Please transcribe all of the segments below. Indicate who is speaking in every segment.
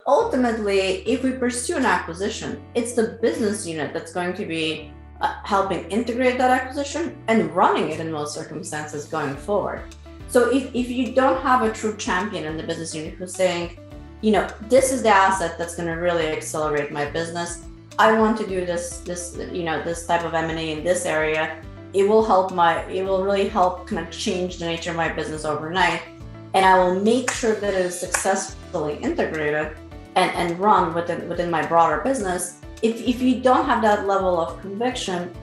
Speaker 1: ultimately, if we pursue an acquisition, it's the business unit that's going to be helping integrate that acquisition and running it in most circumstances going forward. So if you don't have a true champion in the business unit who's saying, this is the asset that's going to really accelerate my business. I want to do this type of M&A in this area. It will really help kind of change the nature of my business overnight. And I will make sure that it is successfully integrated and run within my broader business. If you don't have that level of conviction,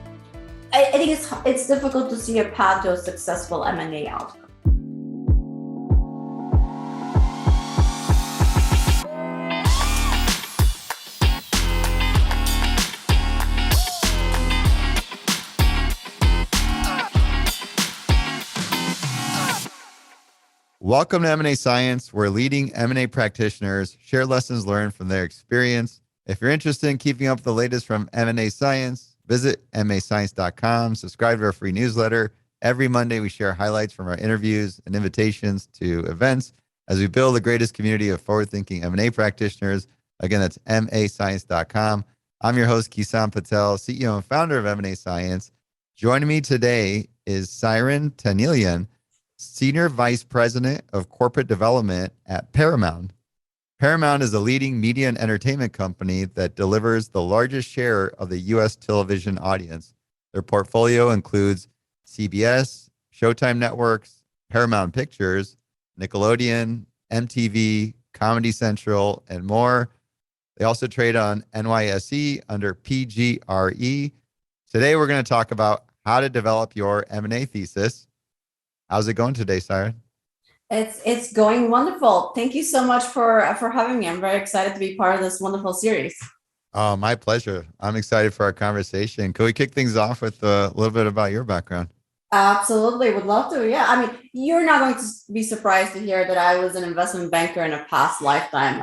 Speaker 1: I think it's difficult to see a path to a successful M&A outcome.
Speaker 2: Welcome to M&A Science, where leading M&A practitioners share lessons learned from their experience. If you're interested in keeping up with the latest from M&A Science, visit mascience.com, subscribe to our free newsletter. Every Monday, we share highlights from our interviews and invitations to events as we build the greatest community of forward-thinking M&A practitioners. Again, that's mascience.com. I'm your host, Kison Patel, CEO and founder of M&A Science. Joining me today is Siran Tanielyan, Senior Vice President of Corporate Development at Paramount. Paramount is a leading media and entertainment company that delivers the largest share of the U.S. television audience. Their portfolio includes CBS, Showtime Networks, Paramount Pictures, Nickelodeon, MTV, Comedy Central, and more. They also trade on NYSE under PGRE. Today, we're going to talk about how to develop your M&A thesis. How's it going today, Siran?
Speaker 1: It's going wonderful. Thank you so much for having me. I'm very excited to be part of this wonderful series.
Speaker 2: Oh, my pleasure. I'm excited for our conversation. Can we kick things off with a little bit about your background?
Speaker 1: Absolutely. Would love to. Yeah. I mean, you're not going to be surprised to hear that I was an investment banker in a past lifetime.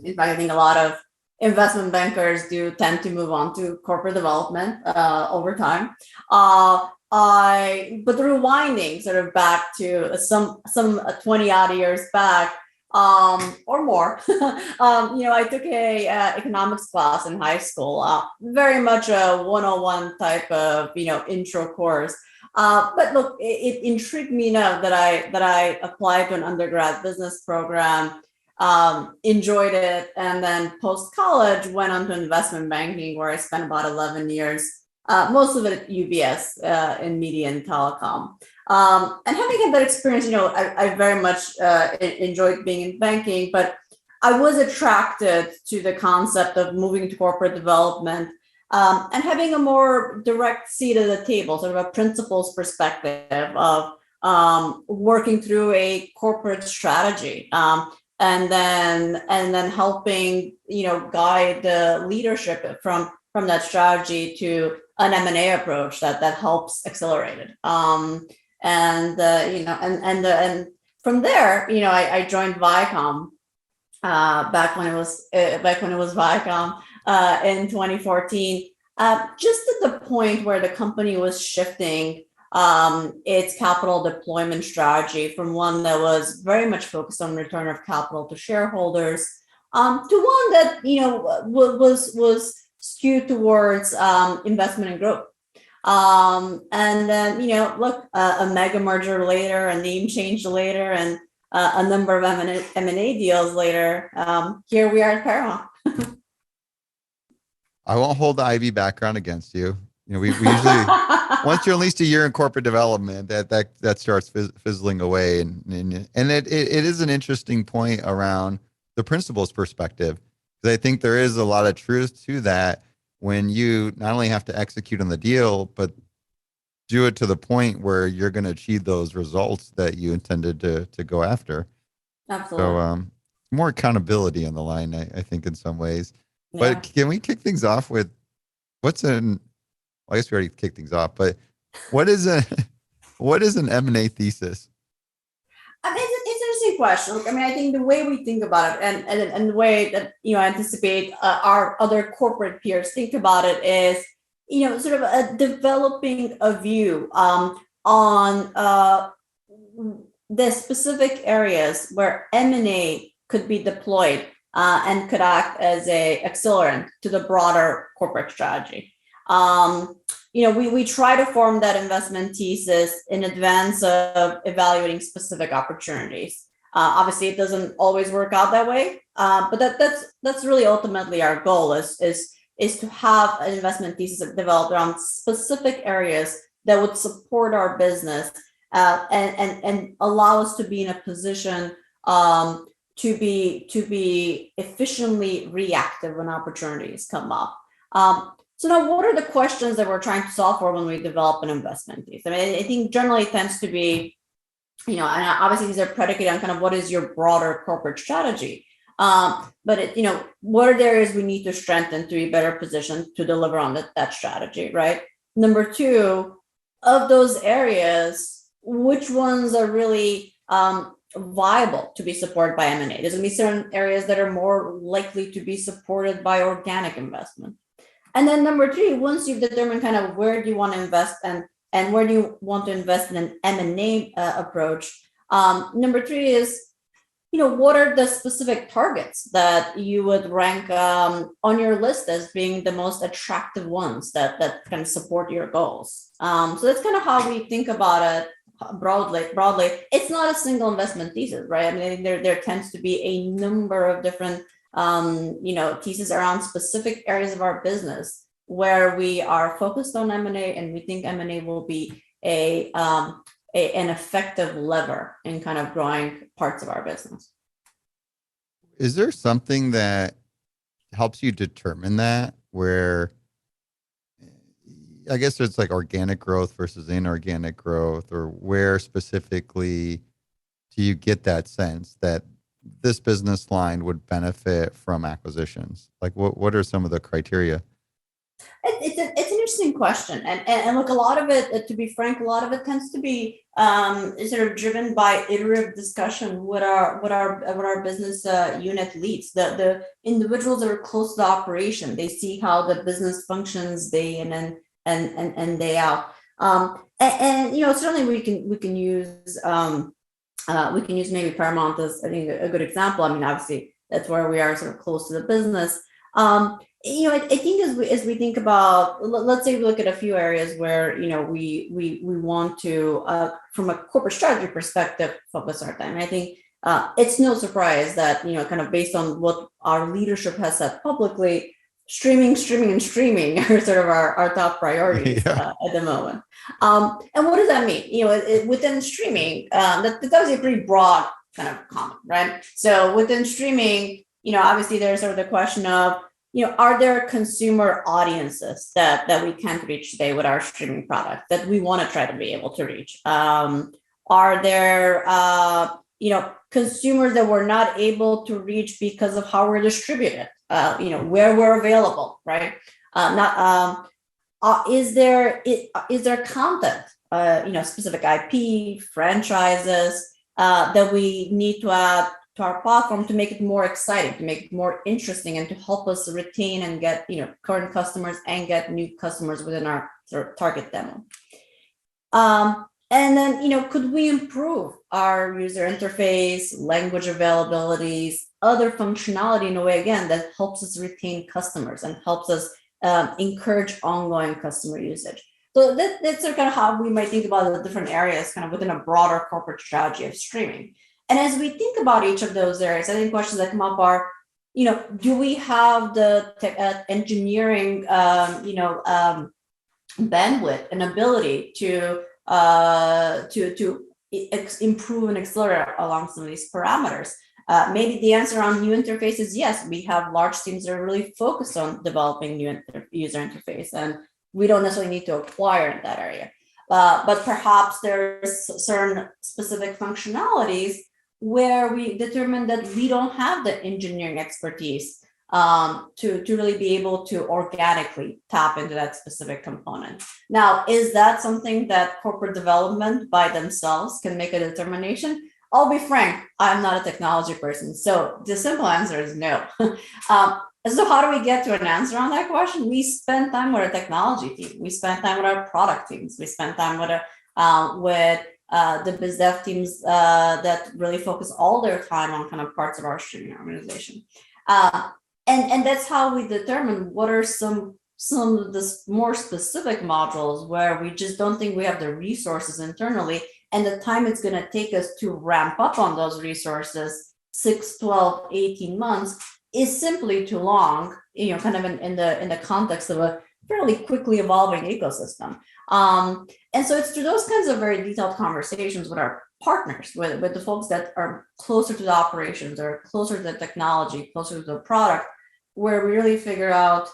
Speaker 1: In fact, I think a lot of investment bankers do tend to move on to corporate development over time. But rewinding sort of back to some 20 odd years back, or more, I took a economics class in high school, very much a 101 type of, intro course. But look, it intrigued me enough that I applied to an undergrad business program, enjoyed it, and then post-college went on to investment banking, where I spent about 11 years. Most of it at UBS in media and telecom. And having had that experience, I very much enjoyed being in banking, but I was attracted to the concept of moving to corporate development and having a more direct seat at the table, sort of a principal's perspective of working through a corporate strategy. And then helping, guide the leadership from that strategy to an M&A approach that helps accelerate it. And from there, I joined Viacom back when it was Viacom in 2014, just at the point where the company was shifting its capital deployment strategy from one that was very much focused on return of capital to shareholders to one that was skewed towards investment and growth. And then, a mega merger later, a name change later, and a number of M&A deals later, here we are at Paramount.
Speaker 2: I won't hold the Ivy background against you. We usually, once you're at least a year in corporate development, that starts fizzling away. And it is an interesting point around the principal's perspective. I think there is a lot of truth to that when you not only have to execute on the deal, but do it to the point where you're going to achieve those results that you intended to go after.
Speaker 1: Absolutely.
Speaker 2: So more accountability on the line, I think, in some ways.
Speaker 1: Yeah.
Speaker 2: But can we kick things off with I guess we already kicked things off, but what is an M&A thesis?
Speaker 1: I mean, it's an interesting question. Look, I mean, I think the way we think about it and the way that, I anticipate our other corporate peers think about it is, sort of developing a view on the specific areas where M&A could be deployed and could act as a accelerant to the broader corporate strategy. We try to form that investment thesis in advance of evaluating specific opportunities. Obviously, it doesn't always work out that way, but that's really ultimately our goal is to have an investment thesis developed around specific areas that would support our business and allow us to be in a position to be efficiently reactive when opportunities come up. So now, what are the questions that we're trying to solve for when we develop an investment thesis? I mean, I think generally it tends to be, and obviously these are predicated on kind of what is your broader corporate strategy. But what are the areas we need to strengthen to be better positioned to deliver on that strategy, right? Number two, of those areas, which ones are really viable to be supported by M&A? There's going to be certain areas that are more likely to be supported by organic investment. And then number three, once you've determined kind of where do you want to invest and where do you want to invest in an M&A approach, number three is, what are the specific targets that you would rank on your list as being the most attractive ones that can support your goals? So that's kind of how we think about it broadly. It's not a single investment thesis, right? I mean, there tends to be a number of different theses around specific areas of our business where we are focused on M&A, and we think M&A will be an effective lever in kind of growing parts of our business.
Speaker 2: Is there something that helps you determine that, where I guess it's like organic growth versus inorganic growth, or where specifically do you get that sense that this business line would benefit from acquisitions? Like what are some of the criteria?
Speaker 1: It's an interesting question, and look, a lot of it, to be frank, a lot of it tends to be sort of driven by iterative discussion with our business unit leads, the individuals that are close to the operation. They see how the business functions day in and day out, and certainly we can use maybe Paramount as, I think, a good example. I mean, obviously that's where we are sort of close to the business. I think as we think about, let's say we look at a few areas where we want to, from a corporate strategy perspective, focus our time. And I think it's no surprise that kind of based on what our leadership has said publicly, streaming are sort of our top priorities at the moment. And what does that mean? Within streaming, that's obviously a pretty broad kind of comment, right? So within streaming, obviously there's sort of the question of, are there consumer audiences that we can't reach today with our streaming product that we want to try to be able to reach? Are there, consumers that we're not able to reach because of how we're distributed, where we're available, right? Is there content, specific IP, franchises that we need to add to our platform to make it more exciting, to make it more interesting, and to help us retain and get current customers and get new customers within our sort of target demo. And then could we improve our user interface, language availabilities, other functionality in a way, again, that helps us retain customers and helps us encourage ongoing customer usage. So that's sort of kind of how we might think about the different areas kind of within a broader corporate strategy of streaming. And as we think about each of those areas, I think questions that come up are, do we have the engineering, bandwidth and ability to improve and accelerate along some of these parameters? Maybe the answer on new interface is yes. We have large teams that are really focused on developing new user interface, and we don't necessarily need to acquire in that area. But perhaps there's certain specific functionalities where we determine that we don't have the engineering expertise to really be able to organically tap into that specific component. Now, is that something that corporate development by themselves can make a determination? I'll be frank, I'm not a technology person. So the simple answer is no. So how do we get to an answer on that question? We spend time with our technology team. We spend time with our product teams. We spend time with the biz dev teams that really focus all their time on kind of parts of our streaming organization. And that's how we determine what are some of the more specific modules where we just don't think we have the resources internally, and the time it's going to take us to ramp up on those resources, 6, 12, 18 months, is simply too long, kind of in the context of a fairly quickly evolving ecosystem. And so it's through those kinds of very detailed conversations with our partners, with the folks that are closer to the operations or closer to the technology, closer to the product, where we really figure out,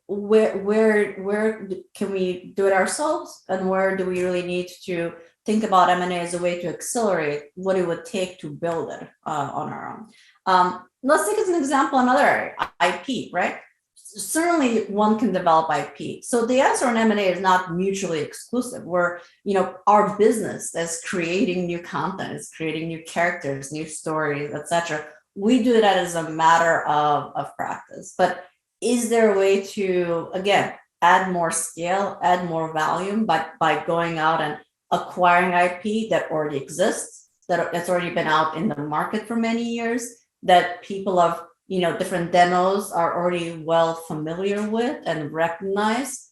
Speaker 1: where can we do it ourselves, and where do we really need to think about M&A as a way to accelerate what it would take to build it on our own. Let's take as an example another area, IP, right? Certainly one can develop IP. So the answer on M&A is not mutually exclusive. Our business is creating new content, is creating new characters, new stories, etc. We do that as a matter of practice. But is there a way to, again, add more scale, add more volume by going out and acquiring IP that already exists, that's already been out in the market for many years, that people of different demos are already well familiar with and recognize,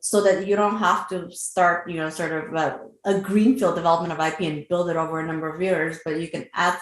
Speaker 1: so that you don't have to start, sort of a greenfield development of IP and build it over a number of years, but you can add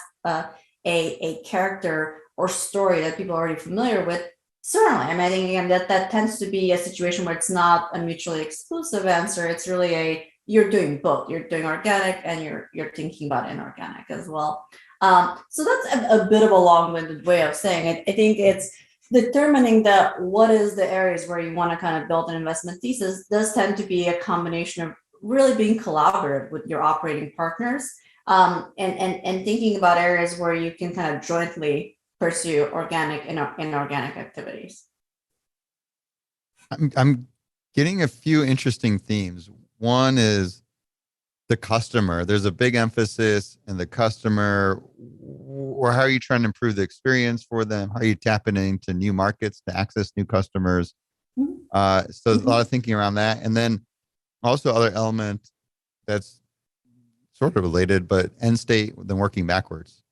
Speaker 1: a character or story that people are already familiar with. Certainly, I think again that tends to be a situation where it's not a mutually exclusive answer. It's really you're doing both. You're doing organic and you're thinking about inorganic as well. So that's a bit of a long-winded way of saying it. I think it's determining that what is the areas where you want to kind of build an investment thesis does tend to be a combination of really being collaborative with your operating partners, and thinking about areas where you can kind of jointly pursue organic and inorganic activities.
Speaker 2: I'm getting a few interesting themes. One is the customer. There's a big emphasis in the customer, or how are you trying to improve the experience for them? How are you tapping into new markets to access new customers? So there's a lot of thinking around that. And then also other element that's sort of related, but end state, then working backwards.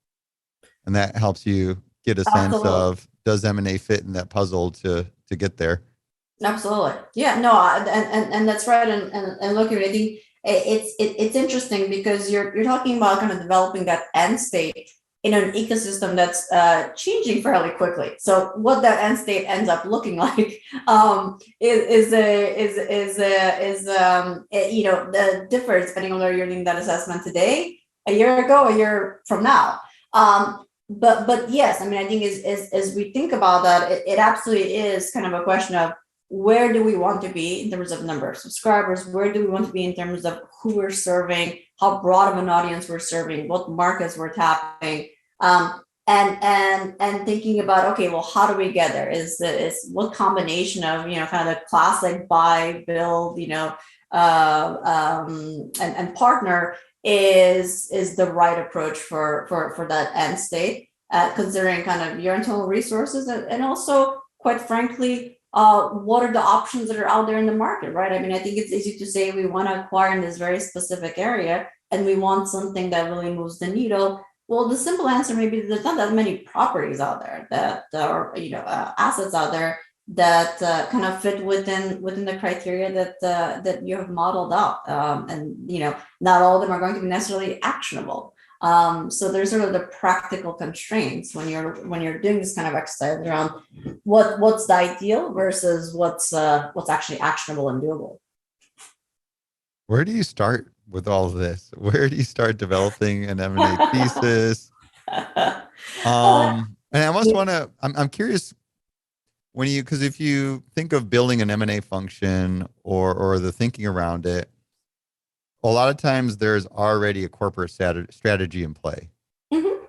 Speaker 2: And that helps you get a sense of, does M&A fit in that puzzle to get there?
Speaker 1: Absolutely. Yeah, no, and that's right. And look, I think it's interesting because you're talking about kind of developing that end state in an ecosystem that's changing fairly quickly. So what that end state ends up looking like differs depending on whether you're doing that assessment today, a year ago, a year from now. But yes, I mean, I think as we think about that, it absolutely is kind of a question of, where do we want to be in terms of number of subscribers? Where do we want to be in terms of who we're serving, how broad of an audience we're serving, what markets we're tapping, and thinking about, okay, well, how do we get there? Is what combination of kind of the classic buy, build, and partner is the right approach for that end state, considering kind of your internal resources and also, quite frankly, what are the options that are out there in the market, right? I mean, I think it's easy to say we want to acquire in this very specific area and we want something that really moves the needle. Well, the simple answer may be there's not that many properties out there that are, assets out there that kind of fit within the criteria that you have modeled out. And, not all of them are going to be necessarily actionable. So there's sort of the practical constraints when you're doing this kind of exercise around what's the ideal versus what's actually actionable and doable.
Speaker 2: Where do you start with all of this? Where do you start developing an M&A thesis? And I almost want to, I'm curious because if you think of building an M&A function or the thinking around it, a lot of times there's already a corporate strategy in play. Mm-hmm.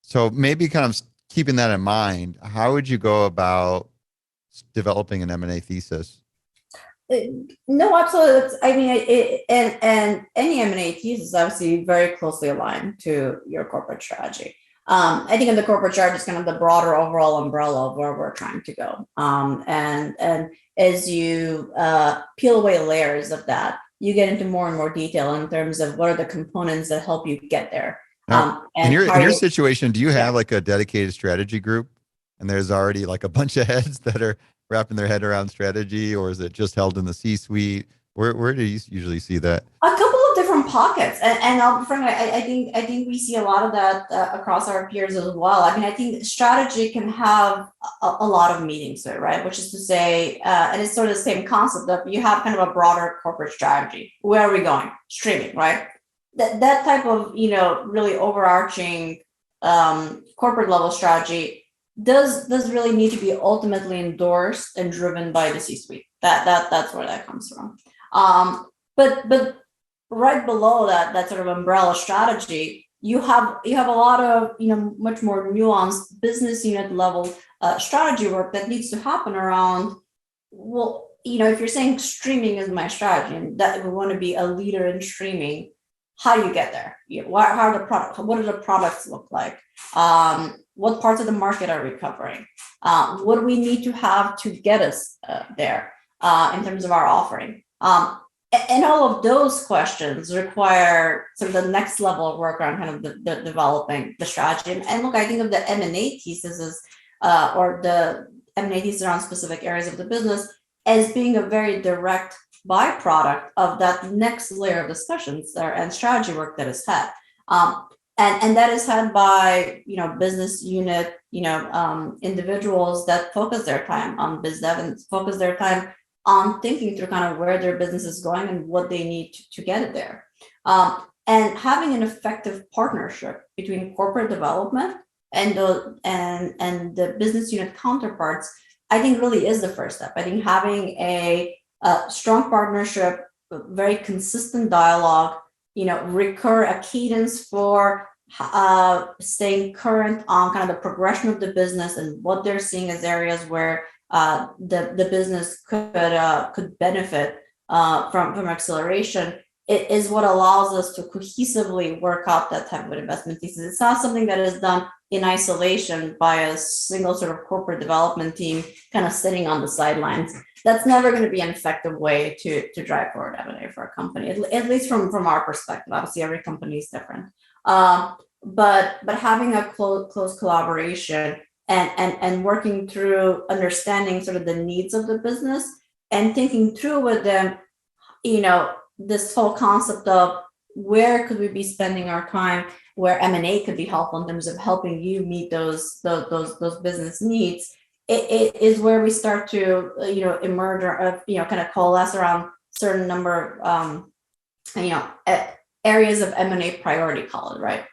Speaker 2: So maybe kind of keeping that in mind, how would you go about developing an M&A thesis?
Speaker 1: No, absolutely. I mean, and any M&A thesis is obviously very closely aligned to your corporate strategy. I think in the corporate strategy is kind of the broader overall umbrella of where we're trying to go. And as you peel away layers of that, you get into more and more detail in terms of what are the components that help you get there.
Speaker 2: Now, in
Speaker 1: And
Speaker 2: your
Speaker 1: how
Speaker 2: in your
Speaker 1: you,
Speaker 2: situation, do you
Speaker 1: yeah.
Speaker 2: have like a dedicated strategy group, and there's already like a bunch of heads that are wrapping their head around strategy, or is it just held in the C-suite? Where do you usually see that?
Speaker 1: A couple of different pockets, and I'll be frank, I think we see a lot of that across our peers as well. I mean, I think strategy can have a lot of meanings to it, right? Which is to say, and it's sort of the same concept of you have kind of a broader corporate strategy. Where are we going? Streaming, right? That type of really overarching corporate level strategy does really need to be ultimately endorsed and driven by the C-suite. That's where that comes from. But right below that sort of umbrella strategy, you have a lot of much more nuanced business unit level strategy work that needs to happen around. Well, if you're saying streaming is my strategy and that we want to be a leader in streaming, how do you get there? How are the product? What do the products look like? What parts of the market are we covering? What do we need to have to get us there in terms of our offering? And all of those questions require sort of the next level of work around kind of the developing the strategy. And look, I think of the M&A thesis as, or the M&A thesis around specific areas of the business as being a very direct byproduct of that next layer of discussions and strategy work that is had. And that is had by business unit individuals that focus their time on biz dev and focus their time on thinking through kind of where their business is going and what they need to get it there. And having an effective partnership between corporate development and the business unit counterparts, I think really is the first step. I think having a strong partnership, very consistent dialogue, recur a cadence for staying current on kind of the progression of the business and what they're seeing as areas where the business could benefit from acceleration. It is what allows us to cohesively work out that type of investment thesis. It's not something that is done in isolation by a single sort of corporate development team kind of sitting on the sidelines. That's never going to be an effective way to drive forward M&A for a company, at least from our perspective. Obviously, every company is different. But having a close collaboration and working through understanding sort of the needs of the business and thinking through with them, this whole concept of where could we be spending our time, where M&A could be helpful in terms of helping you meet those business needs. It is where we start to emerge or kind of coalesce around certain number of areas of M&A priority, call it, right?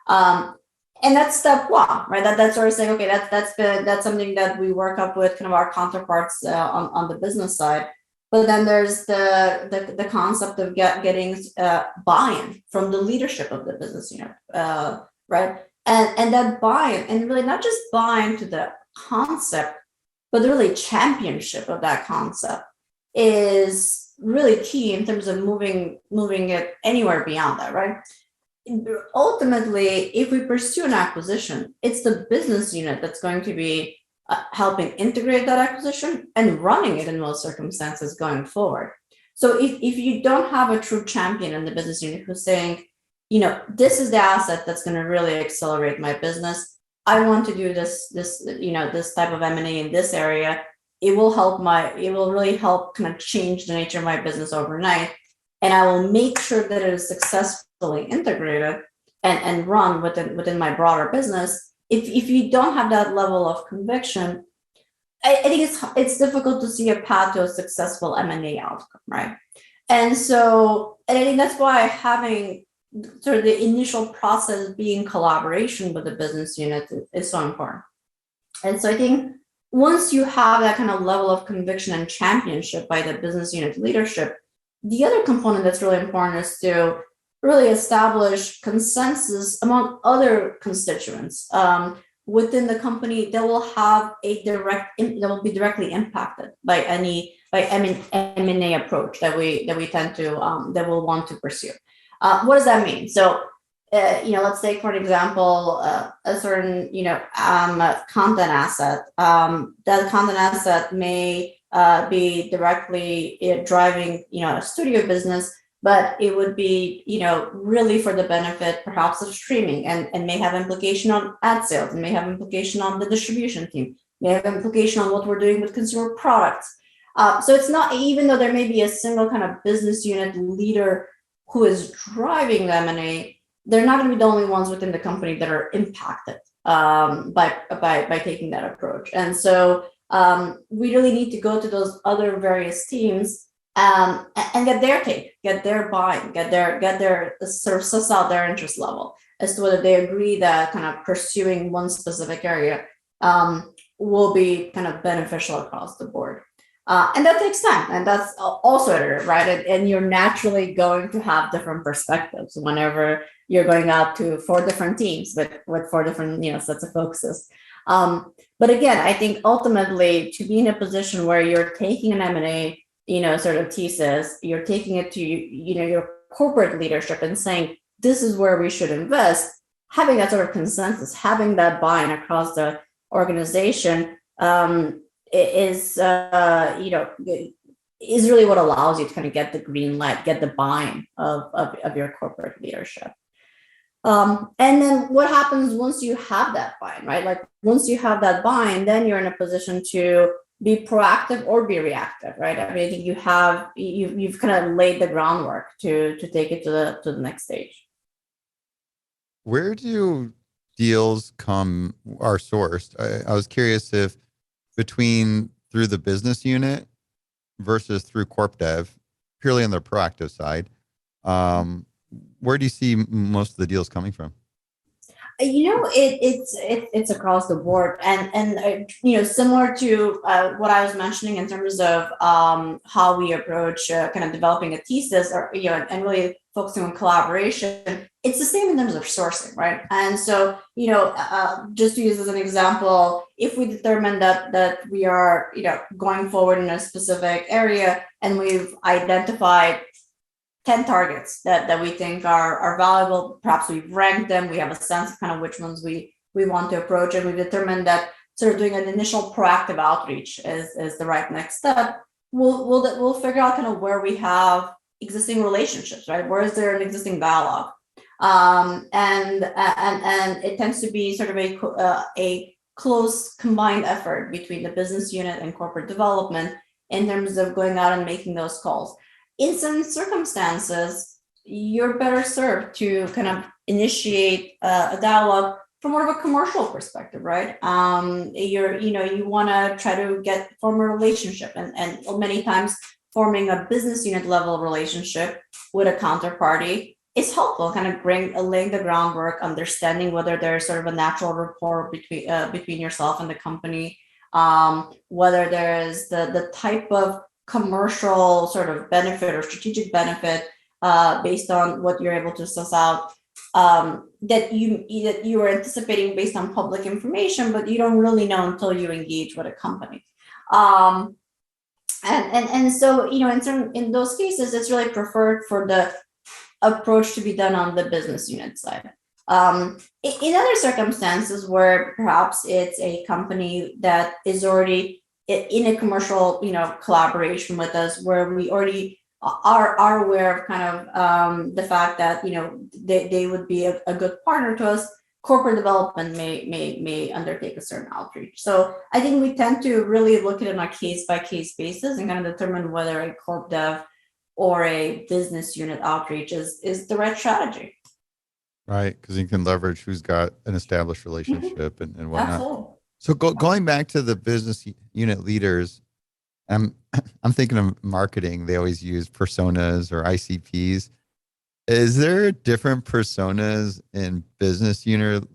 Speaker 1: And that's step one, right? That's sort of saying, okay, that's something that we work up with kind of our counterparts on the business side. But then there's the concept of getting buy-in from the leadership of the business unit, right? And that buy-in, and really not just buy-in to the concept, but the really championship of that concept is really key in terms of moving it anywhere beyond that, right? Ultimately, if we pursue an acquisition, it's the business unit that's going to be helping integrate that acquisition and running it in most circumstances going forward. So if you don't have a true champion in the business unit who's saying, this is the asset that's going to really accelerate my business, I want to do this type of M&A in this area, it will really help kind of change the nature of my business overnight. And I will make sure that it is successfully integrated and run within my broader business. If you don't have that level of conviction, I think it's difficult to see a path to a successful M&A outcome, right? And I think that's why having sort of the initial process being collaboration with the business unit is so important. And so I think once you have that kind of level of conviction and championship by the business unit leadership, the other component that's really important is to really establish consensus among other constituents within the company that will have that will be directly impacted by any M&A approach that we tend to that we'll want to pursue. What does that mean? So let's take, for example, a certain content asset. That content asset may be directly driving a studio business, but it would be, really for the benefit perhaps of streaming, and may have implication on ad sales, and may have implication on the distribution team, may have implication on what we're doing with consumer products. So it's not, even though there may be a single kind of business unit leader who is driving the M&A, they're not going to be the only ones within the company that are impacted by taking that approach. And so we really need to go to those other various teams and get their take, get their buy-in, get their sort of suss out their interest level as to whether they agree that kind of pursuing one specific area will be kind of beneficial across the board. And that takes time, and that's also iterative, right? And you're naturally going to have different perspectives whenever you're going out to 4 different teams with 4 different sets of focuses. But again, I think ultimately to be in a position where you're taking an M&A sort of thesis, you're taking it to your corporate leadership and saying this is where we should invest, having that sort of consensus, having that buy-in across the organization is really what allows you to kind of get the green light, get the buy-in of your corporate leadership. And then what happens once you have that buy-in, right? Like once you have that buy-in, then you're in a position to be proactive or be reactive, right? I mean, I think you've kind of laid the groundwork to take it to the next stage.
Speaker 2: Where do deals are sourced? I was curious if through the business unit versus through corp dev, purely on the proactive side, where do you see most of the deals coming from?
Speaker 1: It's across the board, and similar to what I was mentioning in terms of how we approach kind of developing a thesis, or and really focusing on collaboration. It's the same in terms of sourcing, right? And so just to use as an example, if we determine that we are going forward in a specific area and we've identified 10 targets that we think are valuable, perhaps we've ranked them, we have a sense of kind of which ones we want to approach, and we've determined that sort of doing an initial proactive outreach is the right next step. We'll figure out kind of where we have existing relationships, right? Where is there an existing dialogue? And it tends to be sort of a close combined effort between the business unit and corporate development in terms of going out and making those calls. In some circumstances, you're better served to kind of initiate a dialogue from more of a commercial perspective, right? You want to try to form a relationship, and many times forming a business unit level relationship with a counterparty is helpful, kind of laying the groundwork, understanding whether there's sort of a natural rapport between yourself and the company, whether there's the type of commercial sort of benefit or strategic benefit based on what you're able to suss out that you are anticipating based on public information, but you don't really know until you engage with a company. And so in those cases, it's really preferred for the approach to be done on the business unit side. In other circumstances where perhaps it's a company that is already in a commercial, collaboration with us, where we already are aware of kind of the fact that they would be a good partner to us, corporate development may undertake a certain outreach. So I think we tend to really look at it on a case by case basis and kind of determine whether a corp dev or a business unit outreach is the right strategy.
Speaker 2: Right, because you can leverage who's got an established relationship and whatnot.
Speaker 1: Absolutely.
Speaker 2: So going back to the business unit leaders, I'm thinking of marketing. They always use personas or ICPs. Is there different personas in business unit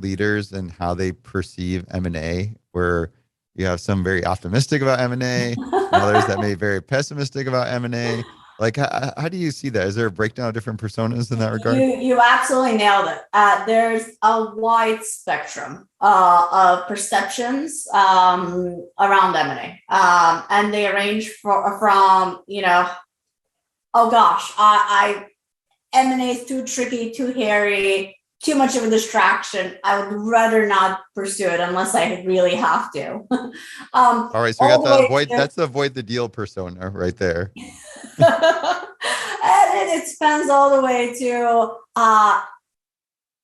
Speaker 2: leaders and how they perceive M&A, where you have some very optimistic about M&A, and others that may be very pessimistic about M&A? Like, how do you see that? Is there a breakdown of different personas in that regard?
Speaker 1: You absolutely nailed it. There's a wide spectrum of perceptions around M&A, and they range from oh gosh, M&A is too tricky, too hairy, too much of a distraction. I would rather not pursue it unless I really have to.
Speaker 2: All right, so we got the avoid the deal persona right there.
Speaker 1: it spans all the way to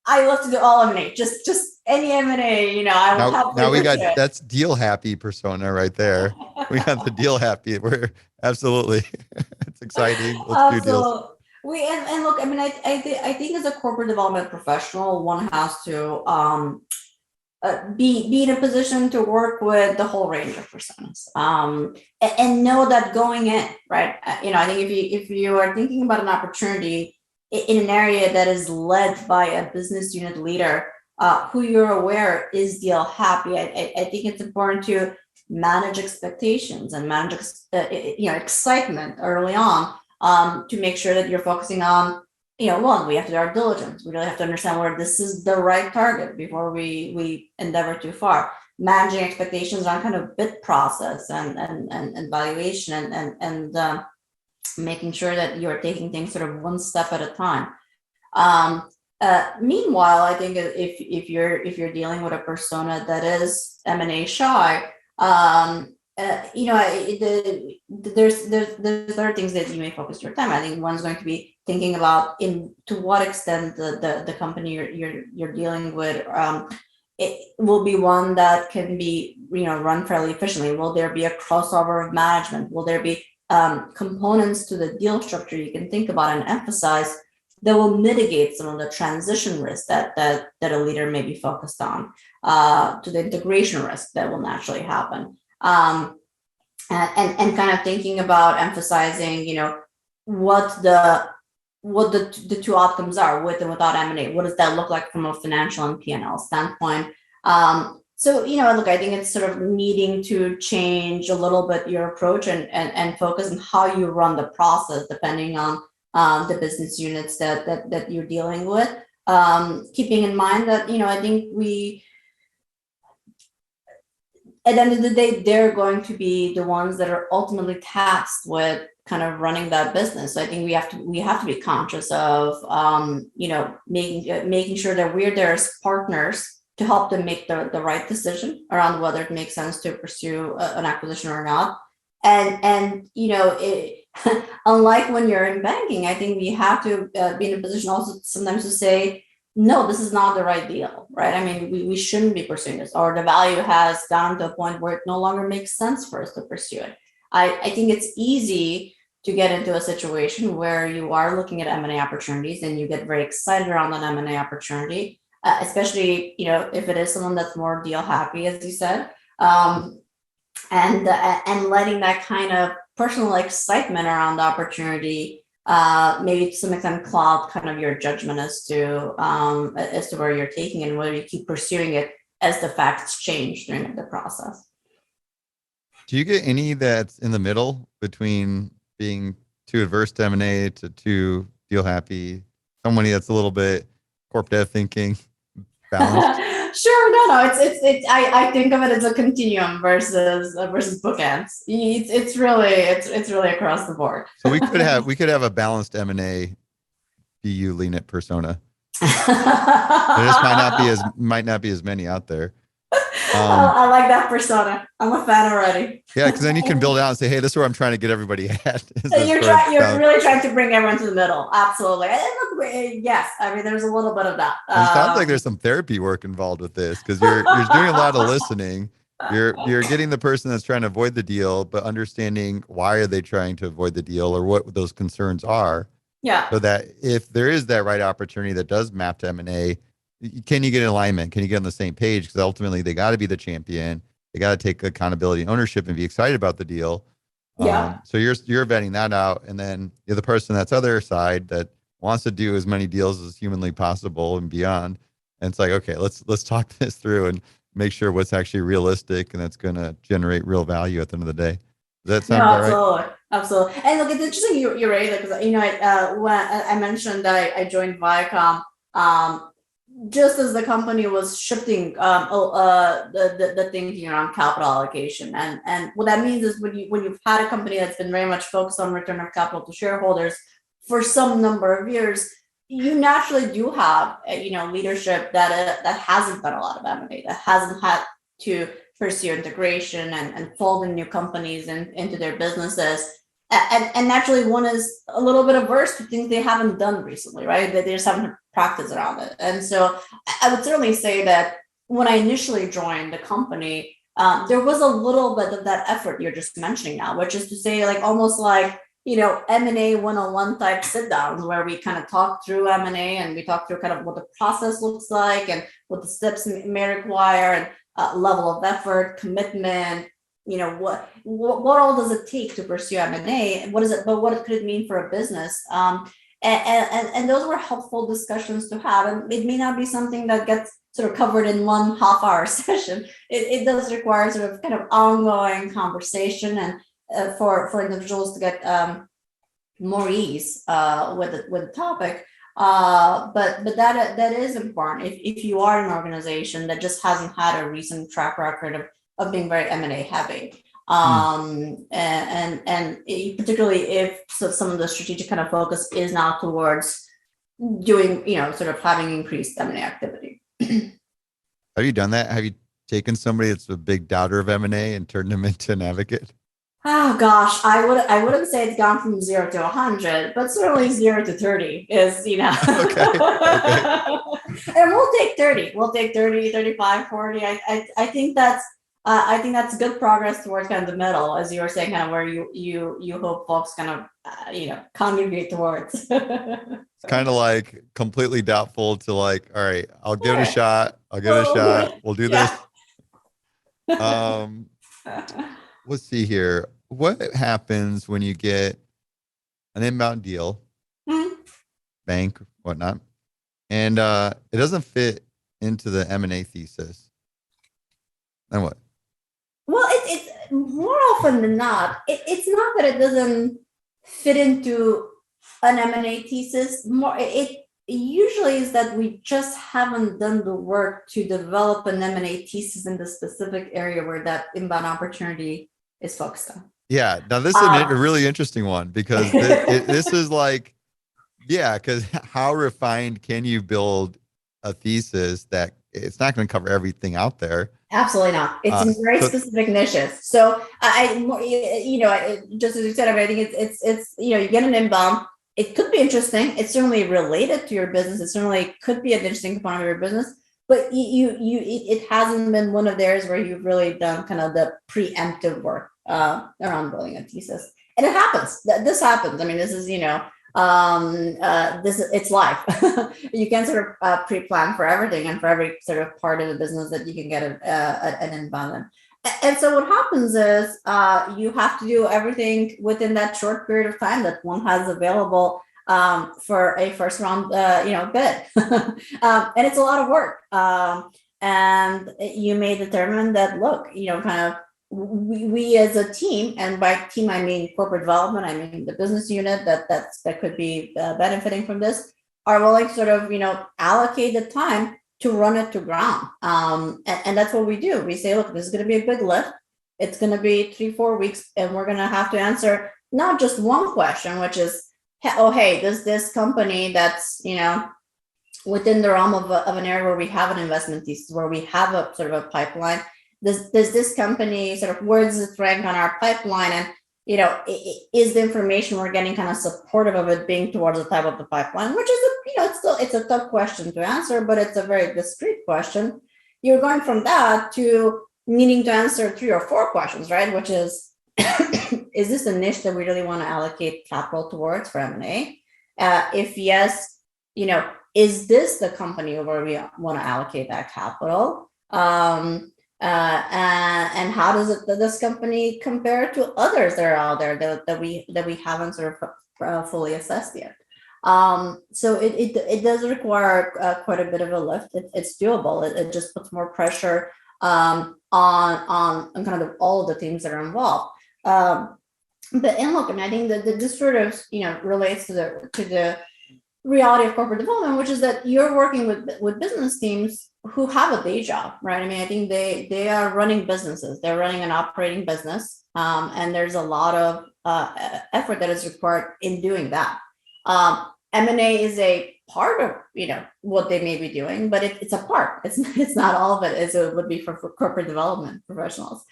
Speaker 1: I love to do all M&A, just any M&A, I will help.
Speaker 2: Now we got that's deal happy persona right there. We got the deal happy. We're absolutely it's exciting. Let's do deals.
Speaker 1: And look, I mean, I think as a corporate development professional, one has to be in a position to work with the whole range of personas, and know that going in, right? I think if you are thinking about an opportunity in an area that is led by a business unit leader who you're aware is deal happy, I think it's important to manage expectations and manage excitement early on, to make sure that you're focusing on, one, we have to do our diligence. We really have to understand where this is the right target before we endeavor too far. Managing expectations on kind of bid process and valuation and making sure that you're taking things sort of one step at a time. Meanwhile, I think if you're dealing with a persona that is M&A shy, there's other things that you may focus your time. I think one's going to be thinking about to what extent the company you're dealing with, it will be one that can be run fairly efficiently. Will there be a crossover of management? Will there be components to the deal structure you can think about and emphasize that will mitigate some of the transition risk that a leader may be focused on, to the integration risk that will naturally happen, and kind of thinking about emphasizing what the two outcomes are with and without M&A. What does that look like from a financial and P&L standpoint? So, look, I think it's sort of needing to change a little bit your approach and focus on how you run the process, depending on the business units that you're dealing with. Keeping in mind that, I think at the end of the day, they're going to be the ones that are ultimately tasked with kind of running that business. So I think we have to be conscious of, making sure that we're there as partners to help them make the right decision around whether it makes sense to pursue an acquisition or not. And unlike when you're in banking, I think we have to be in a position also sometimes to say, no, this is not the right deal, right? I mean, we shouldn't be pursuing this, or the value has gotten to a point where it no longer makes sense for us to pursue it. I think it's easy to get into a situation where you are looking at M&A opportunities and you get very excited around that M&A opportunity, especially, if it is someone that's more deal happy, as you said, and letting that kind of personal excitement around the opportunity maybe to some extent cloud kind of your judgment as to where you're taking it and whether you keep pursuing it as the facts change during the process.
Speaker 2: Do you get any that's in the middle between being too adverse to M&A to too deal happy? Somebody that's a little bit corp dev thinking, balanced?
Speaker 1: Sure, no, it's I think of it as a continuum versus bookends. It's really across the board.
Speaker 2: So we could have a balanced M&A BU lean it persona. There just might not be as many out there.
Speaker 1: I like that persona. I'm a fan already.
Speaker 2: Yeah, because then you can build out and say, hey, this is where I'm trying to get everybody at.
Speaker 1: So you're really trying to bring everyone to the middle. Absolutely. And look, yes, I mean, there's a little bit of that.
Speaker 2: It sounds like there's some therapy work involved with this, because you're doing a lot of listening. You're getting the person that's trying to avoid the deal, but understanding why are they trying to avoid the deal or what those concerns are.
Speaker 1: Yeah.
Speaker 2: So that if there is that right opportunity that does map to M&A, can you get in alignment? Can you get on the same page? Because ultimately they got to be the champion. They got to take accountability and ownership and be excited about the deal.
Speaker 1: Yeah.
Speaker 2: So you're vetting that out, and then you're the person that's other side that wants to do as many deals as humanly possible and beyond. And it's like, okay, let's talk this through and make sure what's actually realistic and that's going to generate real value at the end of the day. Does that sound about right?
Speaker 1: Absolutely. And look, it's interesting you're right, because when I mentioned that I joined Viacom, just as the company was shifting the thinking around capital allocation, and what that means is when you've had a company that's been very much focused on return of capital to shareholders for some number of years, you naturally do have leadership that hasn't done a lot of M&A, that hasn't had to pursue integration and fold in new companies into their businesses. and naturally one is a little bit averse to things they haven't done recently, right? That they just haven't practiced around it. And so I would certainly say that when I initially joined the company, there was a little bit of that effort you're just mentioning now, which is to say, like, almost like, M&A 101 type sit downs where we kind of talk through M&A and we talk through kind of what the process looks like and what the steps may require, and level of effort, commitment, what all does it take to pursue M&A, and what could it mean for a business? And those were helpful discussions to have. And it may not be something that gets sort of covered in 1.5 hour session. It does require sort of kind of ongoing conversation, and for individuals to get more ease with the topic. But that is important if you are an organization that just hasn't had a recent track record of being very M&A heavy. And particularly if some of the strategic kind of focus is now towards doing, sort of having increased M&A activity.
Speaker 2: Have you done that? Have you taken somebody that's a big doubter of M&A and turned them into an advocate?
Speaker 1: Oh gosh, I wouldn't say it's gone from 0 to 100, but certainly 0 to 30 is,
Speaker 2: Okay.
Speaker 1: And we'll take 30. We'll take 30, 35, 40. I think that's good progress towards kind of the middle, as you were saying, kind of where you hope folks kind of congregate towards.
Speaker 2: It's kind of like completely doubtful to like, all right, I'll give it a shot. I'll give it a shot. We'll do this. Let's see here. What happens when you get an inbound deal, bank, whatnot, and it doesn't fit into the M&A thesis? Then what?
Speaker 1: Well, it's more often than not, it's not that it doesn't fit into an M&A thesis. It usually is that we just haven't done the work to develop an M&A thesis in the specific area where that inbound opportunity is focused on.
Speaker 2: Yeah. Now this is a really interesting one, because this is like, because how refined can you build a thesis that it's not going to cover everything out there?
Speaker 1: Absolutely not. It's in very specific niches. So just as you said, I think it's you get an inbound. It could be interesting. It's certainly related to your business. It certainly could be an interesting component of your business. But it hasn't been one of theirs where you've really done kind of the preemptive work around building a thesis. And it happens. This happens. I mean, this is it's life. You can't sort of pre-plan for everything and for every sort of part of the business that you can get an inbound. And so what happens is you have to do everything within that short period of time that one has available for a first round bid. And it's a lot of work. And you may determine that, look, kind of we as a team, and by team I mean corporate development, I mean the business unit that could be benefiting from this, are willing to sort of allocate the time to run it to ground. And that's what we do. We say, look, this is going to be a big lift. It's going to be 3-4 weeks, and we're going to have to answer not just one question, which is, hey, does this company that's within the realm of an area where we have an investment thesis, where we have a sort of a pipeline, does this company sort of, where does it rank on our pipeline? And is the information we're getting kind of supportive of it being towards the type of the pipeline, which is it's a tough question to answer, but it's a very discrete question. You're going from that to needing to answer 3 or 4 questions, right? Which is this a niche that we really want to allocate capital towards for M&A? If yes, is this the company where we want to allocate that capital? And how does this company compare to others that are out there that we haven't sort of fully assessed yet? So it does require quite a bit of a lift. It's doable. It just puts more pressure on kind of all of the teams that are involved. But look, I think that this sort of relates to the reality of corporate development, which is that you're working with business teams who have a day job, right? I mean, I think they are running businesses. They're running an operating business, and there's a lot of effort that is required in doing that. M&A is a part of what they may be doing, but it's a part. It's not all of it as it would be for corporate development professionals.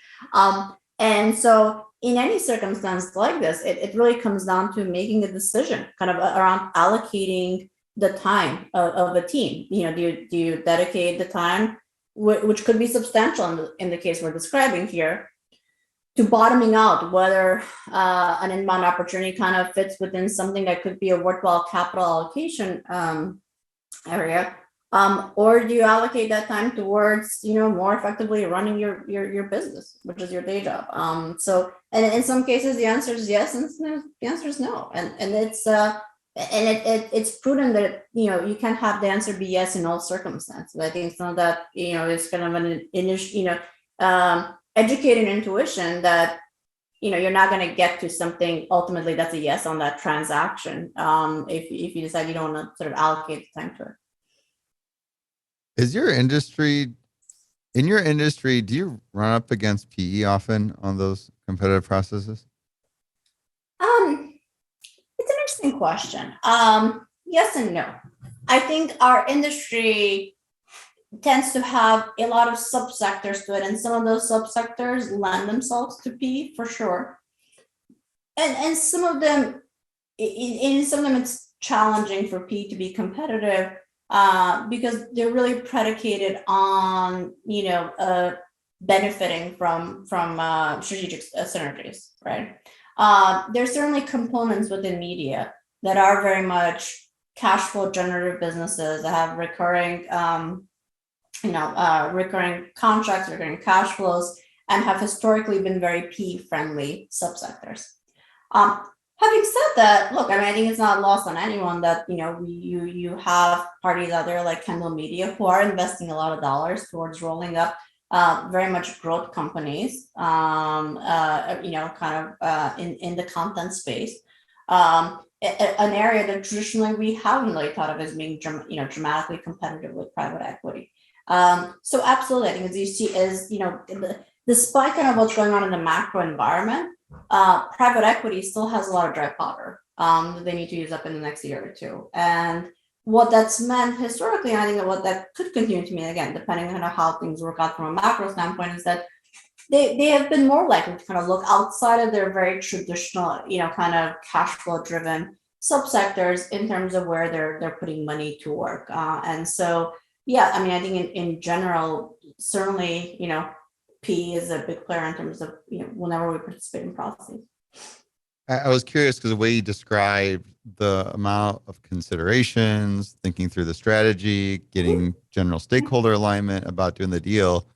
Speaker 1: And so in any circumstance like this, it really comes down to making a decision kind of around allocating the time of a team. Do you dedicate the time, which could be substantial in the case we're describing here, to bottoming out whether an inbound opportunity kind of fits within something that could be a worthwhile capital allocation area, or do you allocate that time towards more effectively running your business, which is your day job? So, and in some cases the answer is yes, and the answer is no, and it's prudent that you can't have the answer be yes in all circumstances. I think some of that is kind of an initial educated intuition that you're not going to get to something ultimately that's a yes on that transaction if you decide you don't want to sort of allocate the time to it.
Speaker 2: Is in your industry, do you run up against PE often on those competitive processes?
Speaker 1: It's an interesting question. Yes and no. I think our industry tends to have a lot of subsectors to it, and some of those subsectors lend themselves to PE for sure. And some of them, in some of them, it's challenging for PE to be competitive because they're really predicated on benefiting from strategic synergies, right? There's certainly components within media that are very much cash flow generative businesses that have recurring recurring contracts, recurring cash flows, and have historically been very PE-friendly subsectors. Having said that, look, I think it's not lost on anyone that you have parties out there like Kendall Media who are investing a lot of dollars towards rolling up very much growth companies, in the content space. An area that traditionally we haven't really thought of as being dramatically competitive with private equity. So absolutely, I think as you see, despite kind of what's going on in the macro environment, private equity still has a lot of dry powder that they need to use up in the next year or two. And what that's meant historically, and I think what that could continue to mean, again, depending on how things work out from a macro standpoint, is that they have been more likely to kind of look outside of their very traditional, kind of cash flow driven subsectors in terms of where they're putting money to work. And so, yeah, I think in general, certainly, PE is a big player in terms of, whenever we participate in processes.
Speaker 2: I was curious because the way you described the amount of considerations, thinking through the strategy, getting general stakeholder alignment about doing the deal.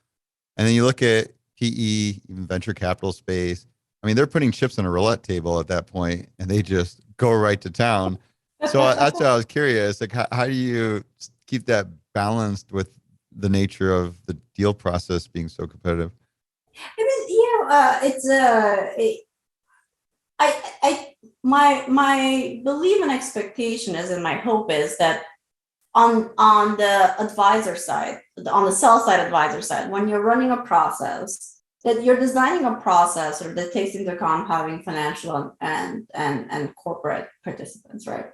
Speaker 2: And then you look at PE, even venture capital space. They're putting chips on a roulette table at that point, and they just go right to town. So that's why I was curious, like, how do you keep that balanced with the nature of the deal process being so competitive?
Speaker 1: My belief and expectation is, and my hope is that on the advisor side, on the sell side advisor side, when you're running a process, that you're designing a process that takes into account having financial and corporate participants, right?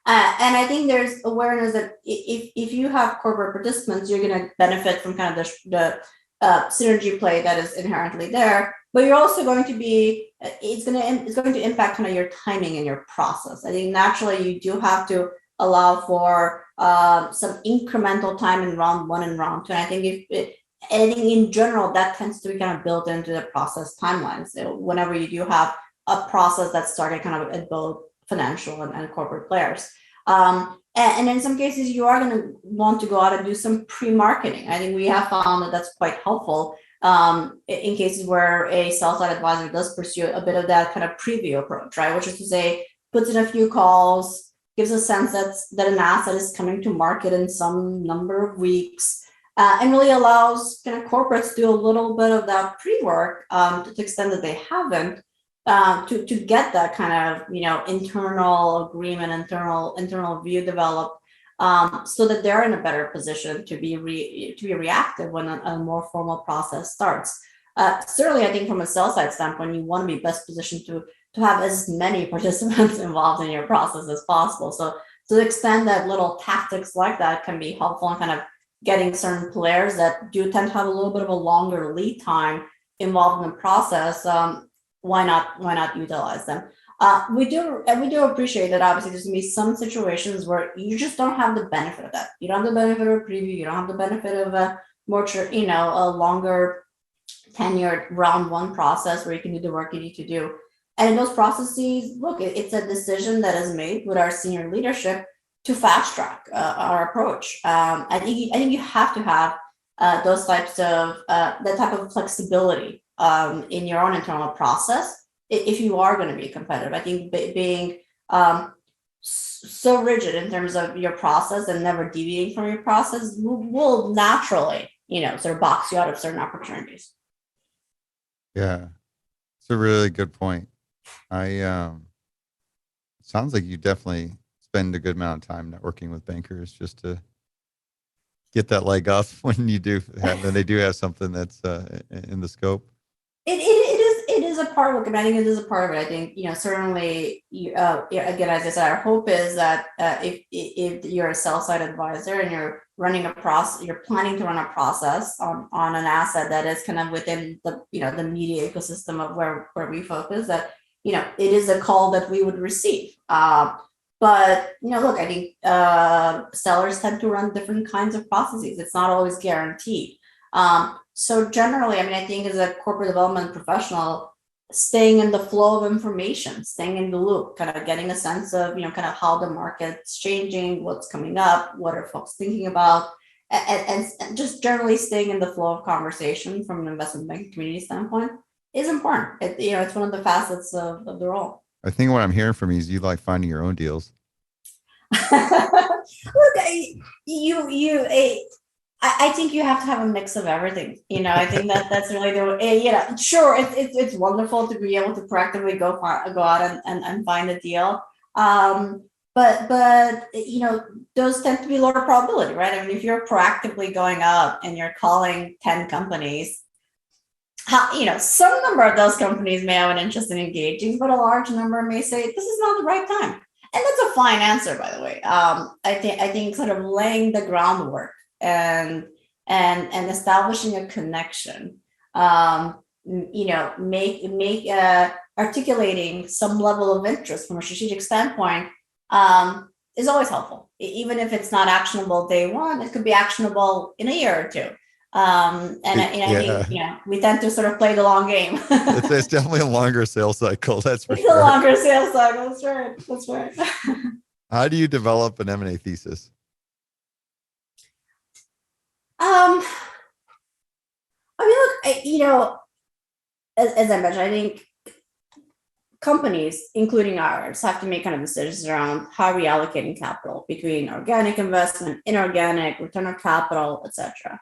Speaker 1: And I think there's awareness that if you have corporate participants, you're going to benefit from kind of the synergy play that is inherently there. But you're also going to be, it's going to impact kind of your timing and your process. I think naturally you do have to allow for some incremental time in round one and round two. And I think anything in general that tends to be kind of built into the process timelines. So whenever you do have a process that started kind of at both financial and corporate players. And in some cases, you are going to want to go out and do some pre-marketing. I think we have found that that's quite helpful in cases where a sell-side advisor does pursue a bit of that kind of preview approach, right? Which is to say, puts in a few calls, gives a sense that an asset is coming to market in some number of weeks, and really allows kind of corporates to do a little bit of that pre-work to the extent that they haven't, to get that kind of internal agreement, internal view developed, so that they're in a better position to be reactive when a more formal process starts. Certainly, I think from a sell side standpoint, you want to be best positioned to have as many participants involved in your process as possible. So to the extent that little tactics like that can be helpful in kind of getting certain players that do tend to have a little bit of a longer lead time involved in the process, why not utilize them? We do appreciate that. Obviously, there's gonna be some situations where you just don't have the benefit of that. You don't have the benefit of a preview. You don't have the benefit of a more, a longer tenured round one process where you can do the work you need to do. And in those processes, look, it's a decision that is made with our senior leadership to fast track our approach. I think you have to have those types of that type of flexibility in your own internal process if you are going to be competitive. I think being so rigid in terms of your process and never deviating from your process will naturally, sort of box you out of certain opportunities.
Speaker 2: Yeah, it's a really good point. Sounds like you definitely spend a good amount of time networking with bankers just to get that leg up when they do have something that's in the scope.
Speaker 1: It is a part of it. I think it is a part of it. I think, certainly, again, as I said, our hope is that if you're a sell side advisor and you're running a process, you're planning to run a process on an asset that is kind of within the, the media ecosystem of where we focus, that, it is a call that we would receive. But, look, I think sellers tend to run different kinds of processes. It's not always guaranteed. So generally, I think as a corporate development professional, staying in the flow of information, staying in the loop, kind of getting a sense of, kind of how the market's changing, what's coming up, what are folks thinking about, and just generally staying in the flow of conversation from an investment banking community standpoint is important. It's one of the facets of the role.
Speaker 2: I think what I'm hearing from you is you like finding your own deals.
Speaker 1: Look, I think you have to have a mix of everything. I think that's really the sure, it's wonderful to be able to proactively go out and find a deal. But those tend to be lower probability, right? If you're proactively going out and you're calling 10 companies, some number of those companies may have an interest in engaging, but a large number may say this is not the right time. And that's a fine answer, by the way. I think sort of laying the groundwork and establishing a connection, articulating some level of interest from a strategic standpoint is always helpful. Even if it's not actionable day one, it could be actionable in a year or two. I think we tend to sort of play the long game.
Speaker 2: It's definitely a longer sales cycle. That's for sure.
Speaker 1: It's a longer sales cycle. That's right.
Speaker 2: How do you develop an M&A thesis?
Speaker 1: Look, as I mentioned, I think companies, including ours, have to make kind of decisions around how reallocating capital between organic investment, inorganic, return on capital, etc.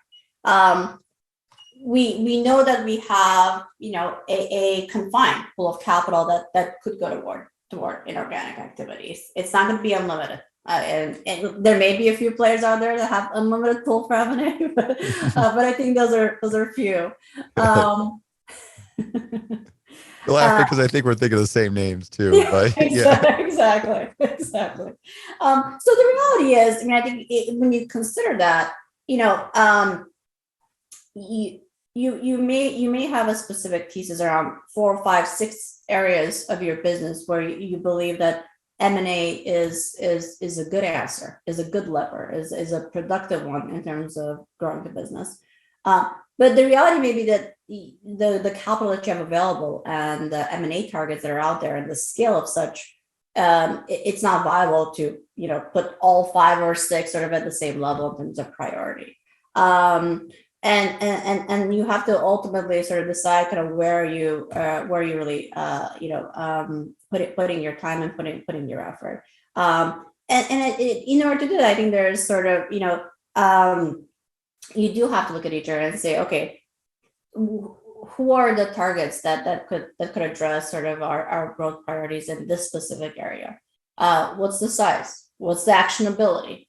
Speaker 1: We know that we have, a confined pool of capital that could go toward inorganic activities. It's not going to be unlimited. And there may be a few players out there that have unlimited pool for M&A, but I think those are few.
Speaker 2: You'll laugh because I think we're thinking of the same names too. But
Speaker 1: exactly. So the reality is, I think when you consider that, you may have a specific thesis around 4, 5, 6 areas of your business where you believe that M&A is a good answer, is a good lever, is a productive one in terms of growing the business. But the reality may be that the capital that you have available and the M&A targets that are out there and the scale of such, it's not viable to put all 5 or 6 sort of at the same level in terms of priority. And you have to ultimately sort of decide kind of where you really putting your time and putting your effort. In order to do that, I think there's sort of you do have to look at each other and say, okay, who are the targets that could address sort of our growth priorities in this specific area? What's the size? What's the actionability?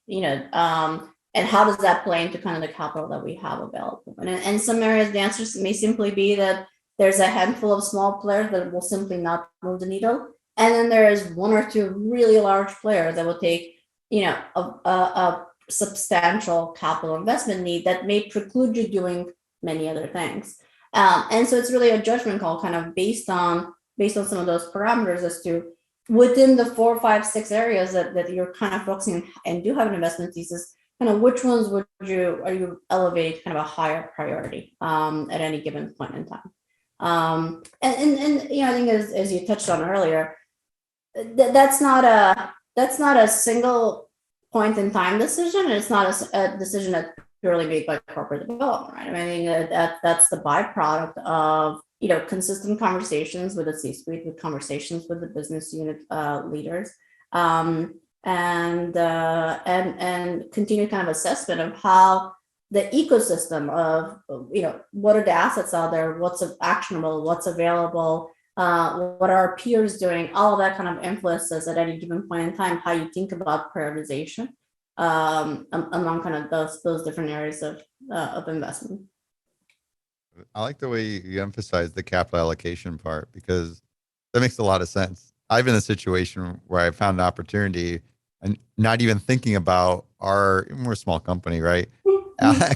Speaker 1: And how does that play into kind of the capital that we have available? And in some areas, the answers may simply be that there's a handful of small players that will simply not move the needle. And then there's 1 or 2 really large players that will take, a substantial capital investment need that may preclude you doing many other things. And so it's really a judgment call, kind of based on some of those parameters as to within the 4, 5, 6 areas that you're kind of focusing on and do have an investment thesis, kind of which ones are you elevate kind of a higher priority at any given point in time. And I think as you touched on earlier, that's not a single point in time decision. It's not a decision that's purely made by corporate development, right? I mean, that's the byproduct of consistent conversations with the C-suite, with conversations with the business unit leaders, and continued kind of assessment of how the ecosystem of what are the assets out there, what's actionable, what's available, what are our peers doing, all of that kind of influences at any given point in time how you think about prioritization among kind of those different areas of investment.
Speaker 2: I like the way you emphasize the capital allocation part, because that makes a lot of sense. I've been in a situation where I found an opportunity and not even thinking about we're a small company, right?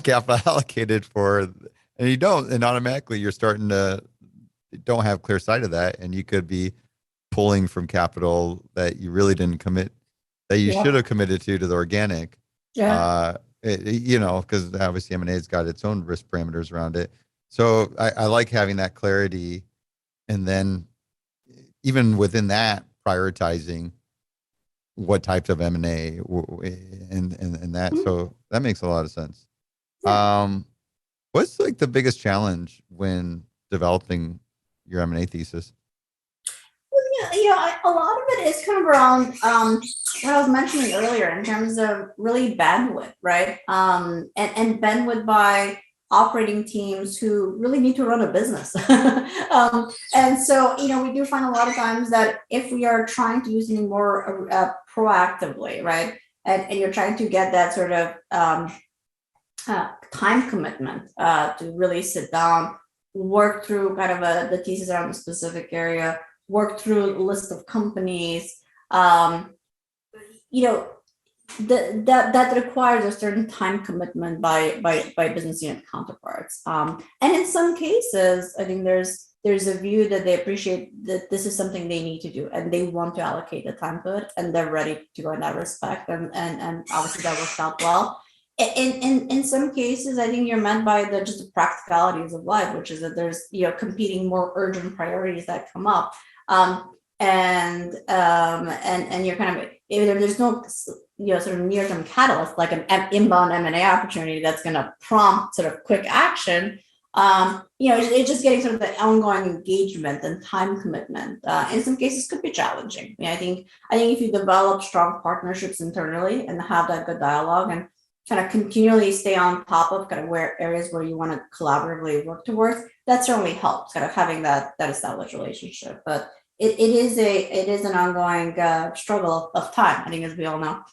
Speaker 2: Capital allocated for, and you don't, and automatically you're starting to don't have clear sight of that. And you could be pulling from capital that you really didn't commit, that you should have committed to the organic. Yeah. Because obviously M&A's got its own risk parameters around it. So I like having that clarity, and then even within that, prioritizing what types of M&A and that. So that makes a lot of sense. What's like the biggest challenge when developing your M&A thesis?
Speaker 1: Well, a lot of it is kind of around what I was mentioning earlier in terms of really bandwidth, right? And bandwidth by operating teams who really need to run a business. And so, we do find a lot of times that if we are trying to do something more proactively, right, and you're trying to get that sort of time commitment to really sit down, work through kind of the thesis around a specific area, work through a list of companies, that requires a certain time commitment by business unit counterparts. And in some cases, I think there's a view that they appreciate that this is something they need to do and they want to allocate the time to it, and they're ready to go in that respect. And obviously that works out well. In some cases, I think you're met by just the practicalities of life, which is that there's competing more urgent priorities that come up, and you're kind of, there's no sort of near-term catalyst like an inbound M&A opportunity that's going to prompt sort of quick action. It's just getting sort of the ongoing engagement and time commitment. In some cases, could be challenging. I think if you develop strong partnerships internally and have that good dialogue and kind of continually stay on top of kind of areas where you want to collaboratively work towards, that certainly helps kind of having that established relationship. But it is an ongoing struggle of time, I think, as we all know.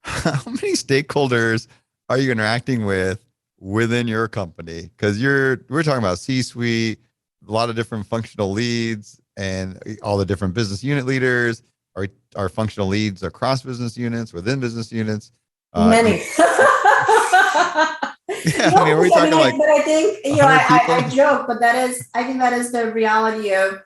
Speaker 2: How many stakeholders are you interacting with within your company? Because we're talking about C-suite, a lot of different functional leads, and all the different business unit leaders. Are functional leads across business units, within business units?
Speaker 1: Many.
Speaker 2: Yeah, I mean, we're talking like.
Speaker 1: But I think I joke, but I think that is the reality of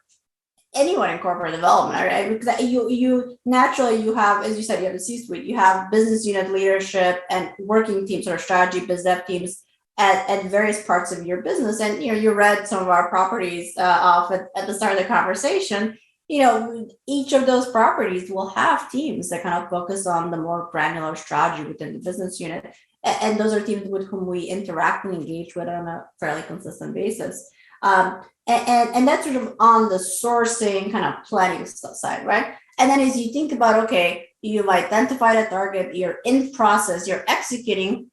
Speaker 1: anyone in corporate development, right? Because you naturally, you have, as you said, you have a C-suite, you have business unit leadership and working teams, or strategy, biz dev teams at various parts of your business. And you read some of our properties off at the start of the conversation. Each of those properties will have teams that kind of focus on the more granular strategy within the business unit. And those are teams with whom we interact and engage with on a fairly consistent basis. And that's sort of on the sourcing kind of planning side, right? And then as you think about, okay, you've identified a target, you're in process, you're executing,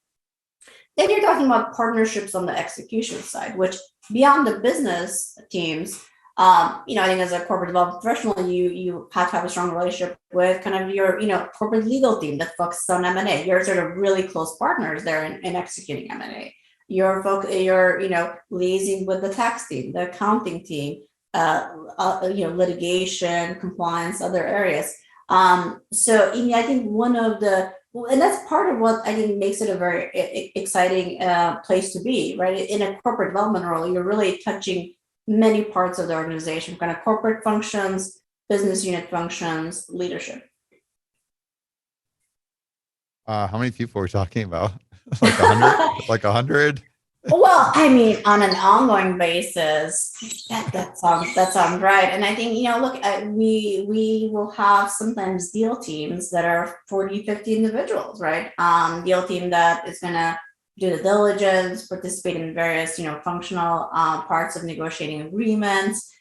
Speaker 1: then you're talking about partnerships on the execution side, which beyond the business teams, I think as a corporate development professional, you have to have a strong relationship with kind of your, corporate legal team that focuses on M&A. You're sort of really close partners there in executing M&A. You're liaising with the tax team, the accounting team, litigation, compliance, other areas. So I think one of the and that's part of what I think makes it a very exciting place to be, right? In a corporate development role, you're really touching many parts of the organization, kind of corporate functions, business unit functions, leadership.
Speaker 2: How many people are we talking about? Like 100? Like 100?
Speaker 1: Well, I mean, on an ongoing basis, that sounds right. And I think, look, we will have sometimes deal teams that are 40, 50 individuals, right? Deal team that is going to do the diligence, participate in various, functional parts of negotiating agreements.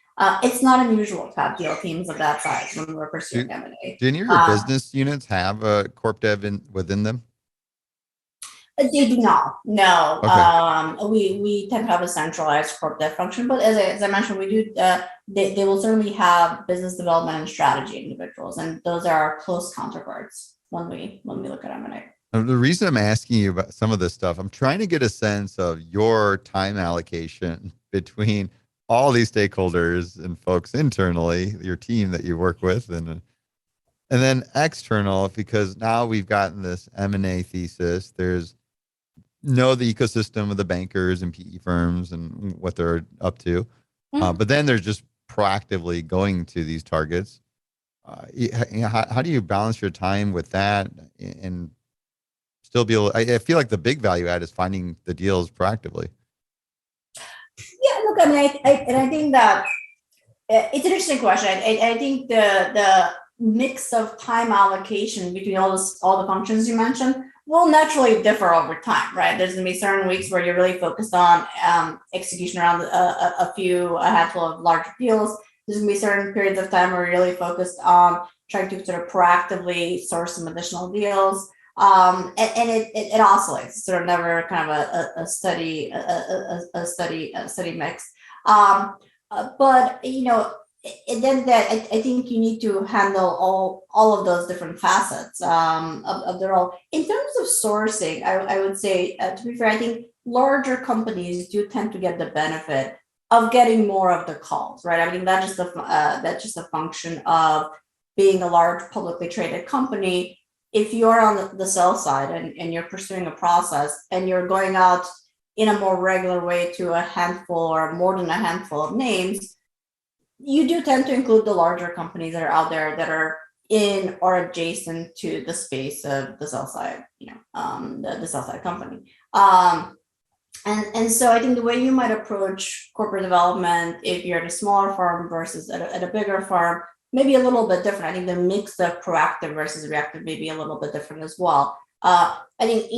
Speaker 1: It's not unusual to have deal teams of that size when we're pursuing M&A.
Speaker 2: Do any of your business units have a corp dev within them?
Speaker 1: They do not. No.
Speaker 2: Okay.
Speaker 1: We tend to have a centralized corp dev function, but as I mentioned, we do. They will certainly have business development and strategy individuals, and those are our close counterparts when we look at M&A.
Speaker 2: The reason I'm asking you about some of this stuff, I'm trying to get a sense of your time allocation between all these stakeholders and folks internally, your team that you work with, and then external, because now we've gotten this M&A thesis. There's the ecosystem of the bankers and PE firms and what they're up to. But then there's just proactively going to these targets. How do you balance your time with that and still be able? I feel like the big value add is finding the deals proactively.
Speaker 1: Yeah, look, I mean, I think that it's an interesting question. I think the mix of time allocation between all the functions you mentioned will naturally differ over time, right? There's going to be certain weeks where you're really focused on execution around a handful of large deals. There's going to be certain periods of time where you're really focused on trying to sort of proactively source some additional deals. And it oscillates. It's sort of never kind of a steady mix. But then that I think you need to handle all of those different facets of the role. In terms of sourcing, I would say, to be fair, I think larger companies do tend to get the benefit of getting more of the calls, right? I mean, that's just a function of being a large publicly traded company. If you're on the sell side and you're pursuing a process and you're going out in a more regular way to a handful or more than a handful of names, you do tend to include the larger companies that are out there that are in or adjacent to the space of the sell side, the sell side company. And so I think the way you might approach corporate development, if you're at a smaller firm versus at a bigger firm, maybe a little bit different. I think the mix of proactive versus reactive may be a little bit different as well. I think,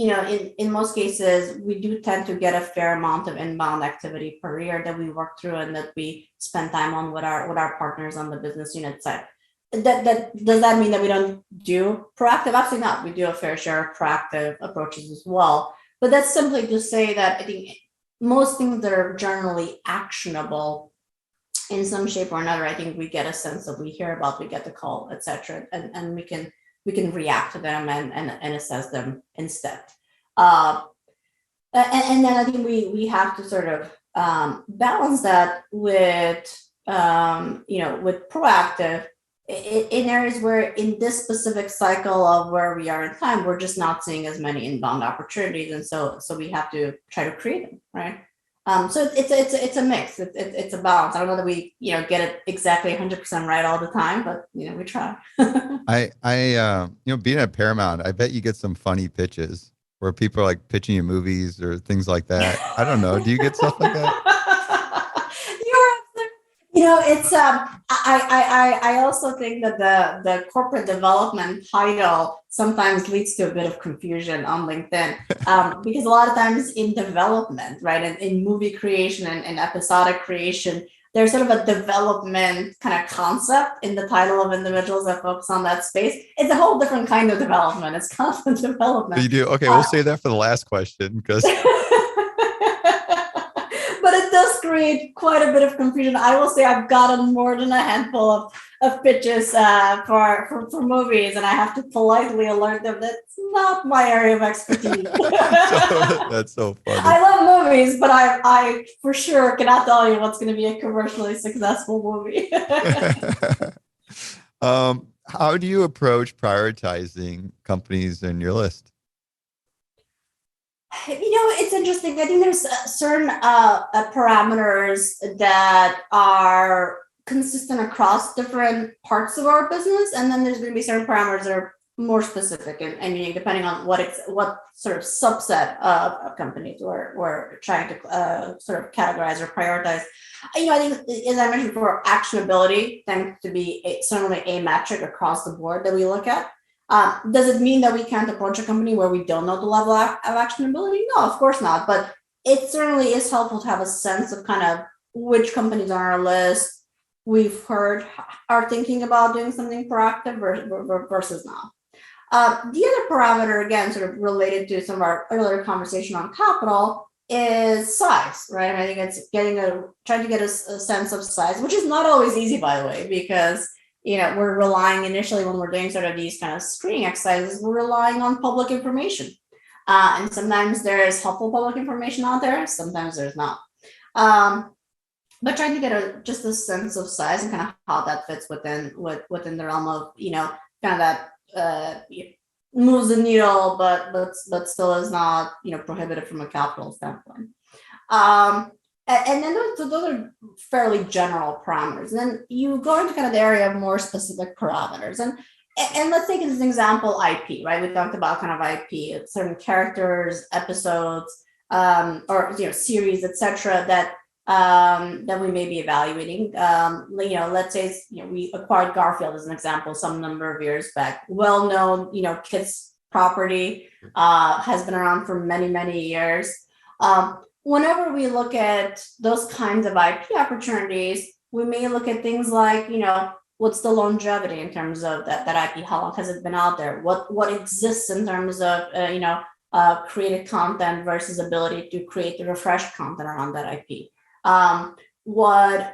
Speaker 1: in most cases, we do tend to get a fair amount of inbound activity per year that we work through and that we spend time on with our partners on the business unit side. That does that mean that we don't do proactive? Absolutely not. We do a fair share of proactive approaches as well. But that's simply to say that I think most things that are generally actionable in some shape or another, I think we get a sense of, we hear about, we get the call, et cetera, and we can react to them and assess them instead. And then I think we have to sort of balance that with proactive in areas where in this specific cycle of where we are in time, we're just not seeing as many inbound opportunities, and so we have to try to create them, right? So it's a mix. It's a balance. I don't know that we get it exactly 100% right all the time, but we try.
Speaker 2: I being at Paramount, I bet you get some funny pitches where people are like pitching you movies or things like that. I don't know. Do you get stuff like that?
Speaker 1: It's I also think that the corporate development title sometimes leads to a bit of confusion on LinkedIn, because a lot of times in development, right, and in movie creation and episodic creation, there's sort of a development kind of concept in the title of individuals that focus on that space. It's a whole different kind of development. It's content development.
Speaker 2: You do? Okay, we'll say that for the last question because.
Speaker 1: But it does create quite a bit of confusion. I will say I've gotten more than a handful of pitches for movies, and I have to politely alert them that's not my area of expertise.
Speaker 2: That's so funny.
Speaker 1: I love movies, but I for sure cannot tell you what's going to be a commercially successful movie.
Speaker 2: How do you approach prioritizing companies in your list?
Speaker 1: It's interesting. I think there's certain parameters that are consistent across different parts of our business, and then there's going to be certain parameters that are more specific, and meaning depending on what sort of subset of companies we're trying to sort of categorize or prioritize. I think, as I mentioned before, actionability tends to be certainly a metric across the board that we look at. Does it mean that we can't approach a company where we don't know the level of actionability? No, of course not. But it certainly is helpful to have a sense of kind of which companies on our list we've heard are thinking about doing something proactive versus not. The other parameter, again, sort of related to some of our earlier conversation on capital, is size, right? And I think it's trying to get a sense of size, which is not always easy, by the way, because we're relying initially when we're doing sort of these kind of screening exercises, we're relying on public information. And sometimes there is helpful public information out there, sometimes there's not. But trying to get just a sense of size and kind of how that fits within the realm of, kind of that moves the needle, but still is not, prohibited from a capital standpoint. And then those are fairly general parameters. And then you go into kind of the area of more specific parameters. And let's take as an example IP, right? We talked about kind of IP, certain characters, episodes, or series, etc. that we may be evaluating. Let's say we acquired Garfield as an example some number of years back. Well-known, kids property, has been around for many, many years. Whenever we look at those kinds of IP opportunities, we may look at things like, what's the longevity in terms of that IP? How long has it been out there? What exists in terms of, created content versus ability to create the refreshed content around that IP? What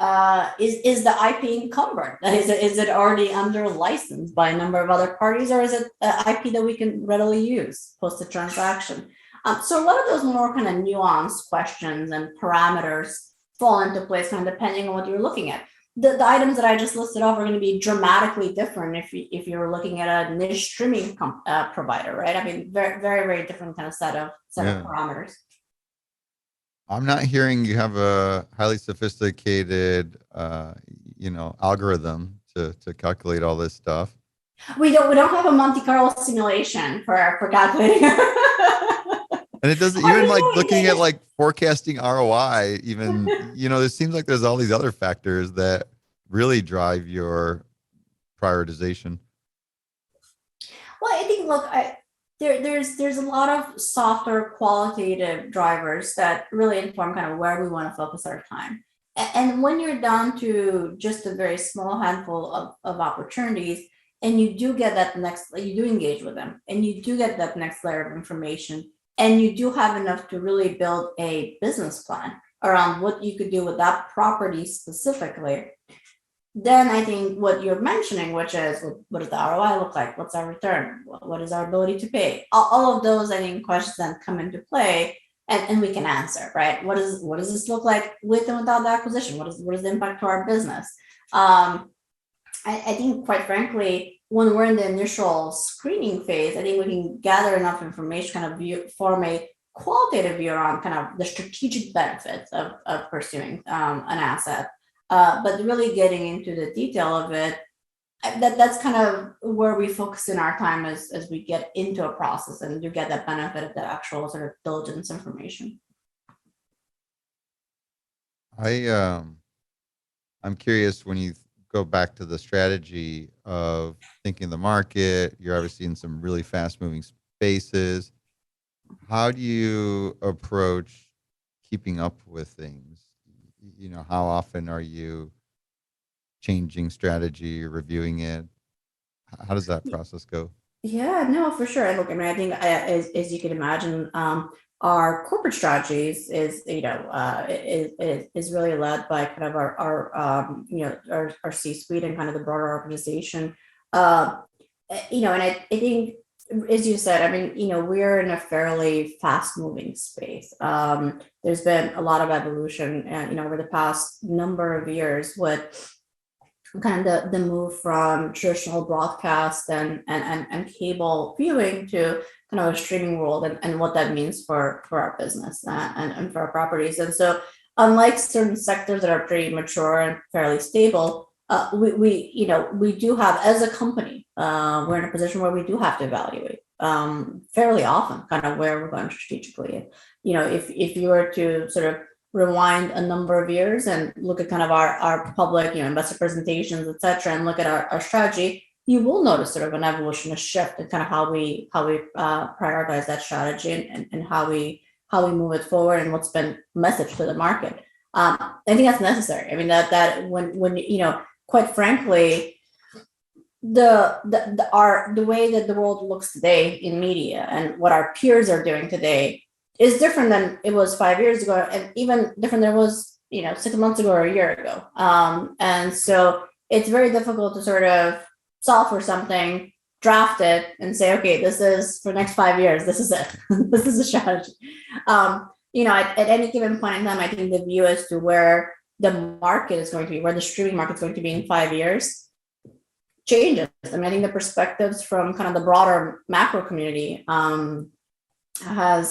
Speaker 1: is the IP encumbered? Is it already under license by a number of other parties, or is it IP that we can readily use post a transaction? So a lot of those more kind of nuanced questions and parameters fall into place kind of depending on what you're looking at. The items that I just listed off are going to be dramatically different if you're looking at a niche streaming provider, right? I mean, very, very, very different kind of set of parameters.
Speaker 2: I'm not hearing you have a highly sophisticated, algorithm to calculate all this stuff.
Speaker 1: We don't have a Monte Carlo simulation for calculating.
Speaker 2: And it doesn't even looking at forecasting ROI, even, it seems like there's all these other factors that really drive your prioritization.
Speaker 1: Well, I think, look, there's a lot of softer qualitative drivers that really inform kind of where we want to focus our time. And when you're down to just a very small handful of opportunities, and you do engage with them, and you do get that next layer of information, and you do have enough to really build a business plan around what you could do with that property specifically, then I think what you're mentioning, which is what does the ROI look like? What's our return? What is our ability to pay? All of those, I think, questions then come into play, and we can answer, right? What does this look like with and without the acquisition? What is the impact to our business? I think, quite frankly, when we're in the initial screening phase, I think we can gather enough information, kind of form a qualitative view around kind of the strategic benefits of pursuing an asset. But really getting into the detail of it, that's kind of where we focus in our time as we get into a process and you get that benefit of that actual sort of diligence information.
Speaker 2: I'm curious, when you go back to the strategy of thinking the market, you're obviously in some really fast moving spaces. How do you approach keeping up with things? How often are you changing strategy or reviewing it? How does that process go?
Speaker 1: Yeah, no, for sure. Look, I mean, I think as you can imagine, our corporate strategies is really led by kind of our C-suite and kind of the broader organization. And I think, as you said, I mean, we're in a fairly fast-moving space. There's been a lot of evolution, over the past number of years with kind of the move from traditional broadcast and cable viewing to kind of a streaming world, and what that means for our business and for our properties. And so unlike certain sectors that are pretty mature and fairly stable, we do have, as a company, we're in a position where we do have to evaluate fairly often kind of where we're going strategically. If you were to sort of rewind a number of years and look at kind of our public, investor presentations, et cetera, and look at our strategy, you will notice sort of an evolution, a shift in kind of how we prioritize that strategy and how we move it forward and what's been messaged to the market. I think that's necessary. I mean, that when quite frankly, the way that the world looks today in media and what our peers are doing today is different than it was 5 years ago, and even different than it was 6 months ago or a year ago. And so it's very difficult to sort of solve for something, draft it, and say, okay, this is for the next 5 years. This is it. This is a strategy. At any given point in time, I think the view as to where the market is going to be, where the streaming market is going to be in 5 years, changes. I mean, I think the perspectives from kind of the broader macro community have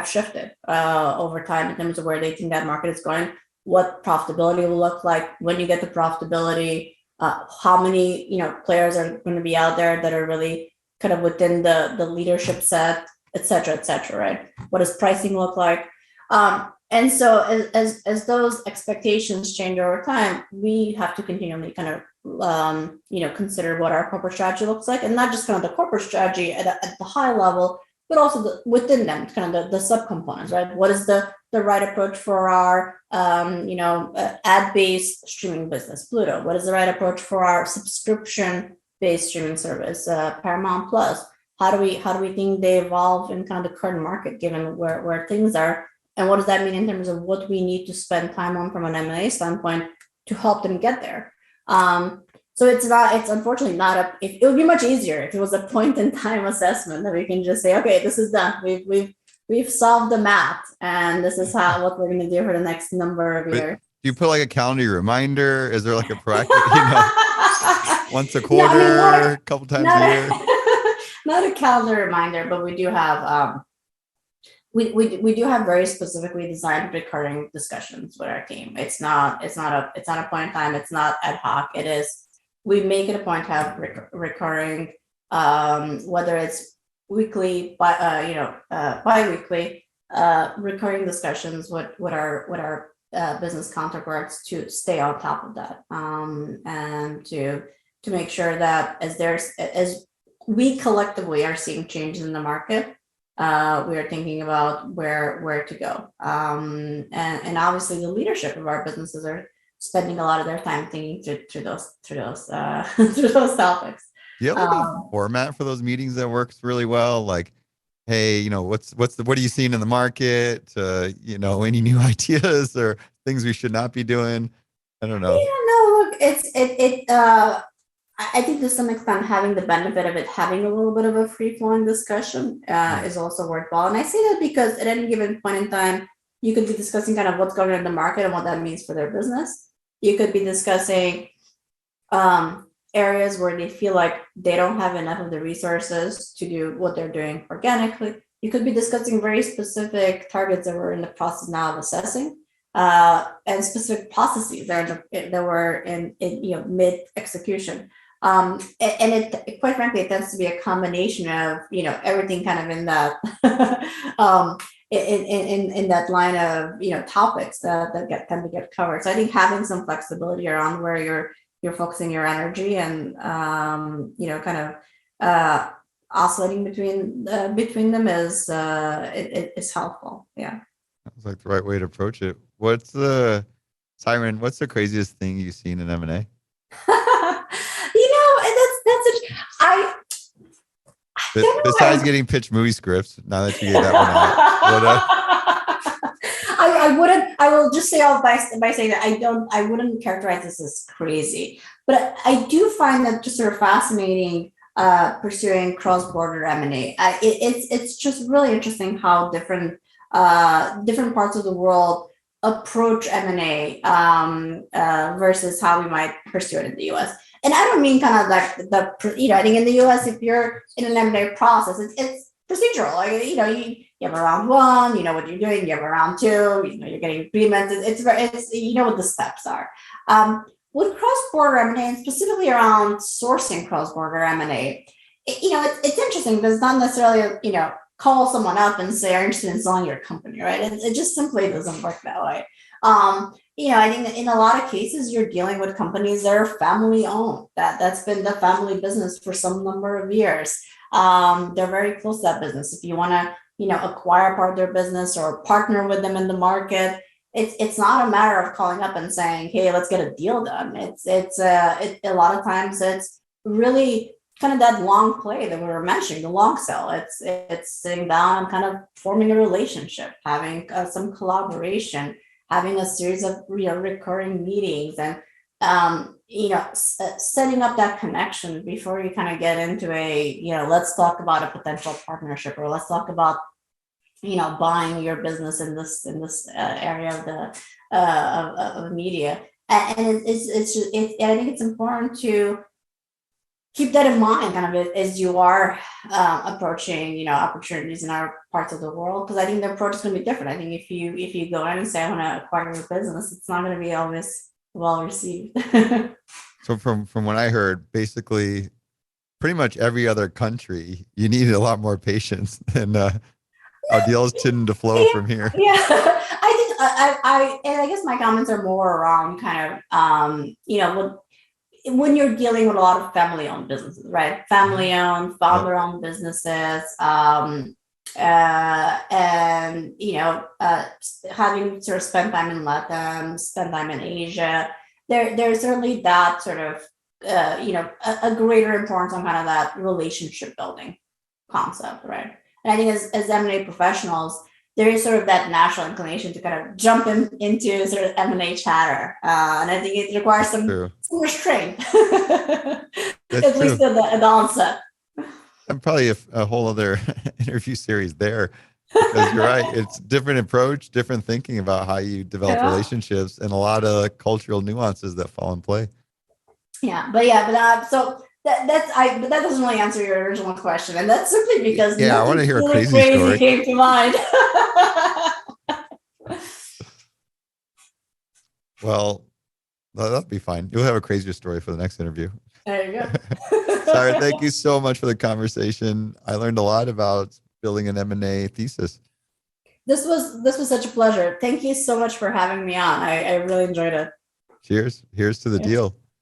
Speaker 1: shifted over time in terms of where they think that market is going, what profitability will look like when you get to profitability, how many players are going to be out there that are really kind of within the leadership set, et cetera, right? What does pricing look like? And so as those expectations change over time, we have to continually kind of consider what our corporate strategy looks like, and not just kind of the corporate strategy at the high level, but also within them, kind of the subcomponents, right? What is the right approach for our ad-based streaming business, Pluto? What is the right approach for our subscription-based streaming service, Paramount Plus? How do we think they evolve in kind of the current market, given where things are? And what does that mean in terms of what we need to spend time on from an M&A standpoint to help them get there? So it's unfortunately not it would be much easier if it was a point in time assessment that we can just say, okay, this is done. We've solved the math, and this is what we're going to do for the next number of years.
Speaker 2: Do you put like a calendar reminder? Is there like a proactive, once a quarter, a couple times a year?
Speaker 1: Not a calendar reminder, but we do have we do have very specifically designed recurring discussions with our team. It's not a point in time. It's not ad hoc. It is, we make it a point to have recurring, whether it's weekly, bi-weekly, recurring discussions with our business counterparts to stay on top of that, and to make sure that as we collectively are seeing changes in the market, we are thinking about where to go, and obviously the leadership of our businesses are spending a lot of their time thinking through those topics.
Speaker 2: Do you have like a format for those meetings that works really well? Like, hey, what are you seeing in the market? Any new ideas or things we should not be doing? I don't know.
Speaker 1: Look, I think to some extent having the benefit of it having a little bit of a free-flowing discussion is also worthwhile. And I say that because at any given point in time, you could be discussing kind of what's going on in the market and what that means for their business. You could be discussing areas where they feel like they don't have enough of the resources to do what they're doing organically. You could be discussing very specific targets that we're in the process now of assessing, and specific processes that were in mid execution. And it quite frankly, it tends to be a combination of everything kind of in that in that line of topics that tend to get covered. So I think having some flexibility around where you're focusing your energy and kind of oscillating between them is helpful. Yeah,
Speaker 2: that's like the right way to approach it. Siran, what's the craziest thing you've seen in M&A? Besides getting pitched movie scripts, now that you gave that one out.
Speaker 1: I will just say off by saying that I wouldn't characterize this as crazy, but I do find that just sort of fascinating, pursuing cross-border M&A. It's just really interesting how different parts of the world approach M&A versus how we might pursue it in the US. And I don't mean kind of like I think in the US, if you're in an M&A process, it's procedural. Like, you have a round one, you know what you're doing, you have a round two, you're getting agreements. It's you know what the steps are. With cross-border M&A, and specifically around sourcing cross-border M&A, it's interesting because it's not necessarily, call someone up and say, are you interested in selling your company, right? It just simply doesn't work that way. I think in a lot of cases, you're dealing with companies that are family owned. That's been the family business for some number of years. They're very close to that business. If you want to, acquire part of their business or partner with them in the market, it's not a matter of calling up and saying, hey, let's get a deal done. It's a lot of times it's really kind of that long play that we were mentioning, the long sell. It's sitting down and kind of forming a relationship, having some collaboration, having a series of recurring meetings, and setting up that connection before you kind of get into let's talk about a potential partnership, or let's talk about buying your business in this area of the of media. And I think it's important to keep that in mind kind of as you are approaching opportunities in our parts of the world, because I think the approach is going to be different. I think if you go in and say I want to acquire your business, it's not going to be always well received.
Speaker 2: So from what I heard, basically pretty much every other country, you needed a lot more patience than how deals tend to flow from here.
Speaker 1: Yeah, I think I guess my comments are more around kind of when you're dealing with a lot of family-owned businesses, right? Family-owned, founder-owned businesses, and having sort of spent time in Latin, spend time in Asia, there's certainly that sort of a greater importance on kind of that relationship building concept, right? And I think as M&A professionals, there is sort of that natural inclination to kind of jump into sort of M&A chatter. And I think it requires some restraint, at least at the onset.
Speaker 2: And probably a whole other interview series there, because you're right. It's different approach, different thinking about how you develop relationships, and a lot of cultural nuances that fall in play.
Speaker 1: But that doesn't really answer your original question, and that's simply because
Speaker 2: I want to hear a crazy story.
Speaker 1: Came to mind.
Speaker 2: Well, that'll be fine. You'll have a crazier story for the next interview.
Speaker 1: There you go.
Speaker 2: Siran, thank you so much for the conversation. I learned a lot about building an M&A thesis.
Speaker 1: This was such a pleasure. Thank you so much for having me on. I really enjoyed it.
Speaker 2: Cheers. Here's to the deal.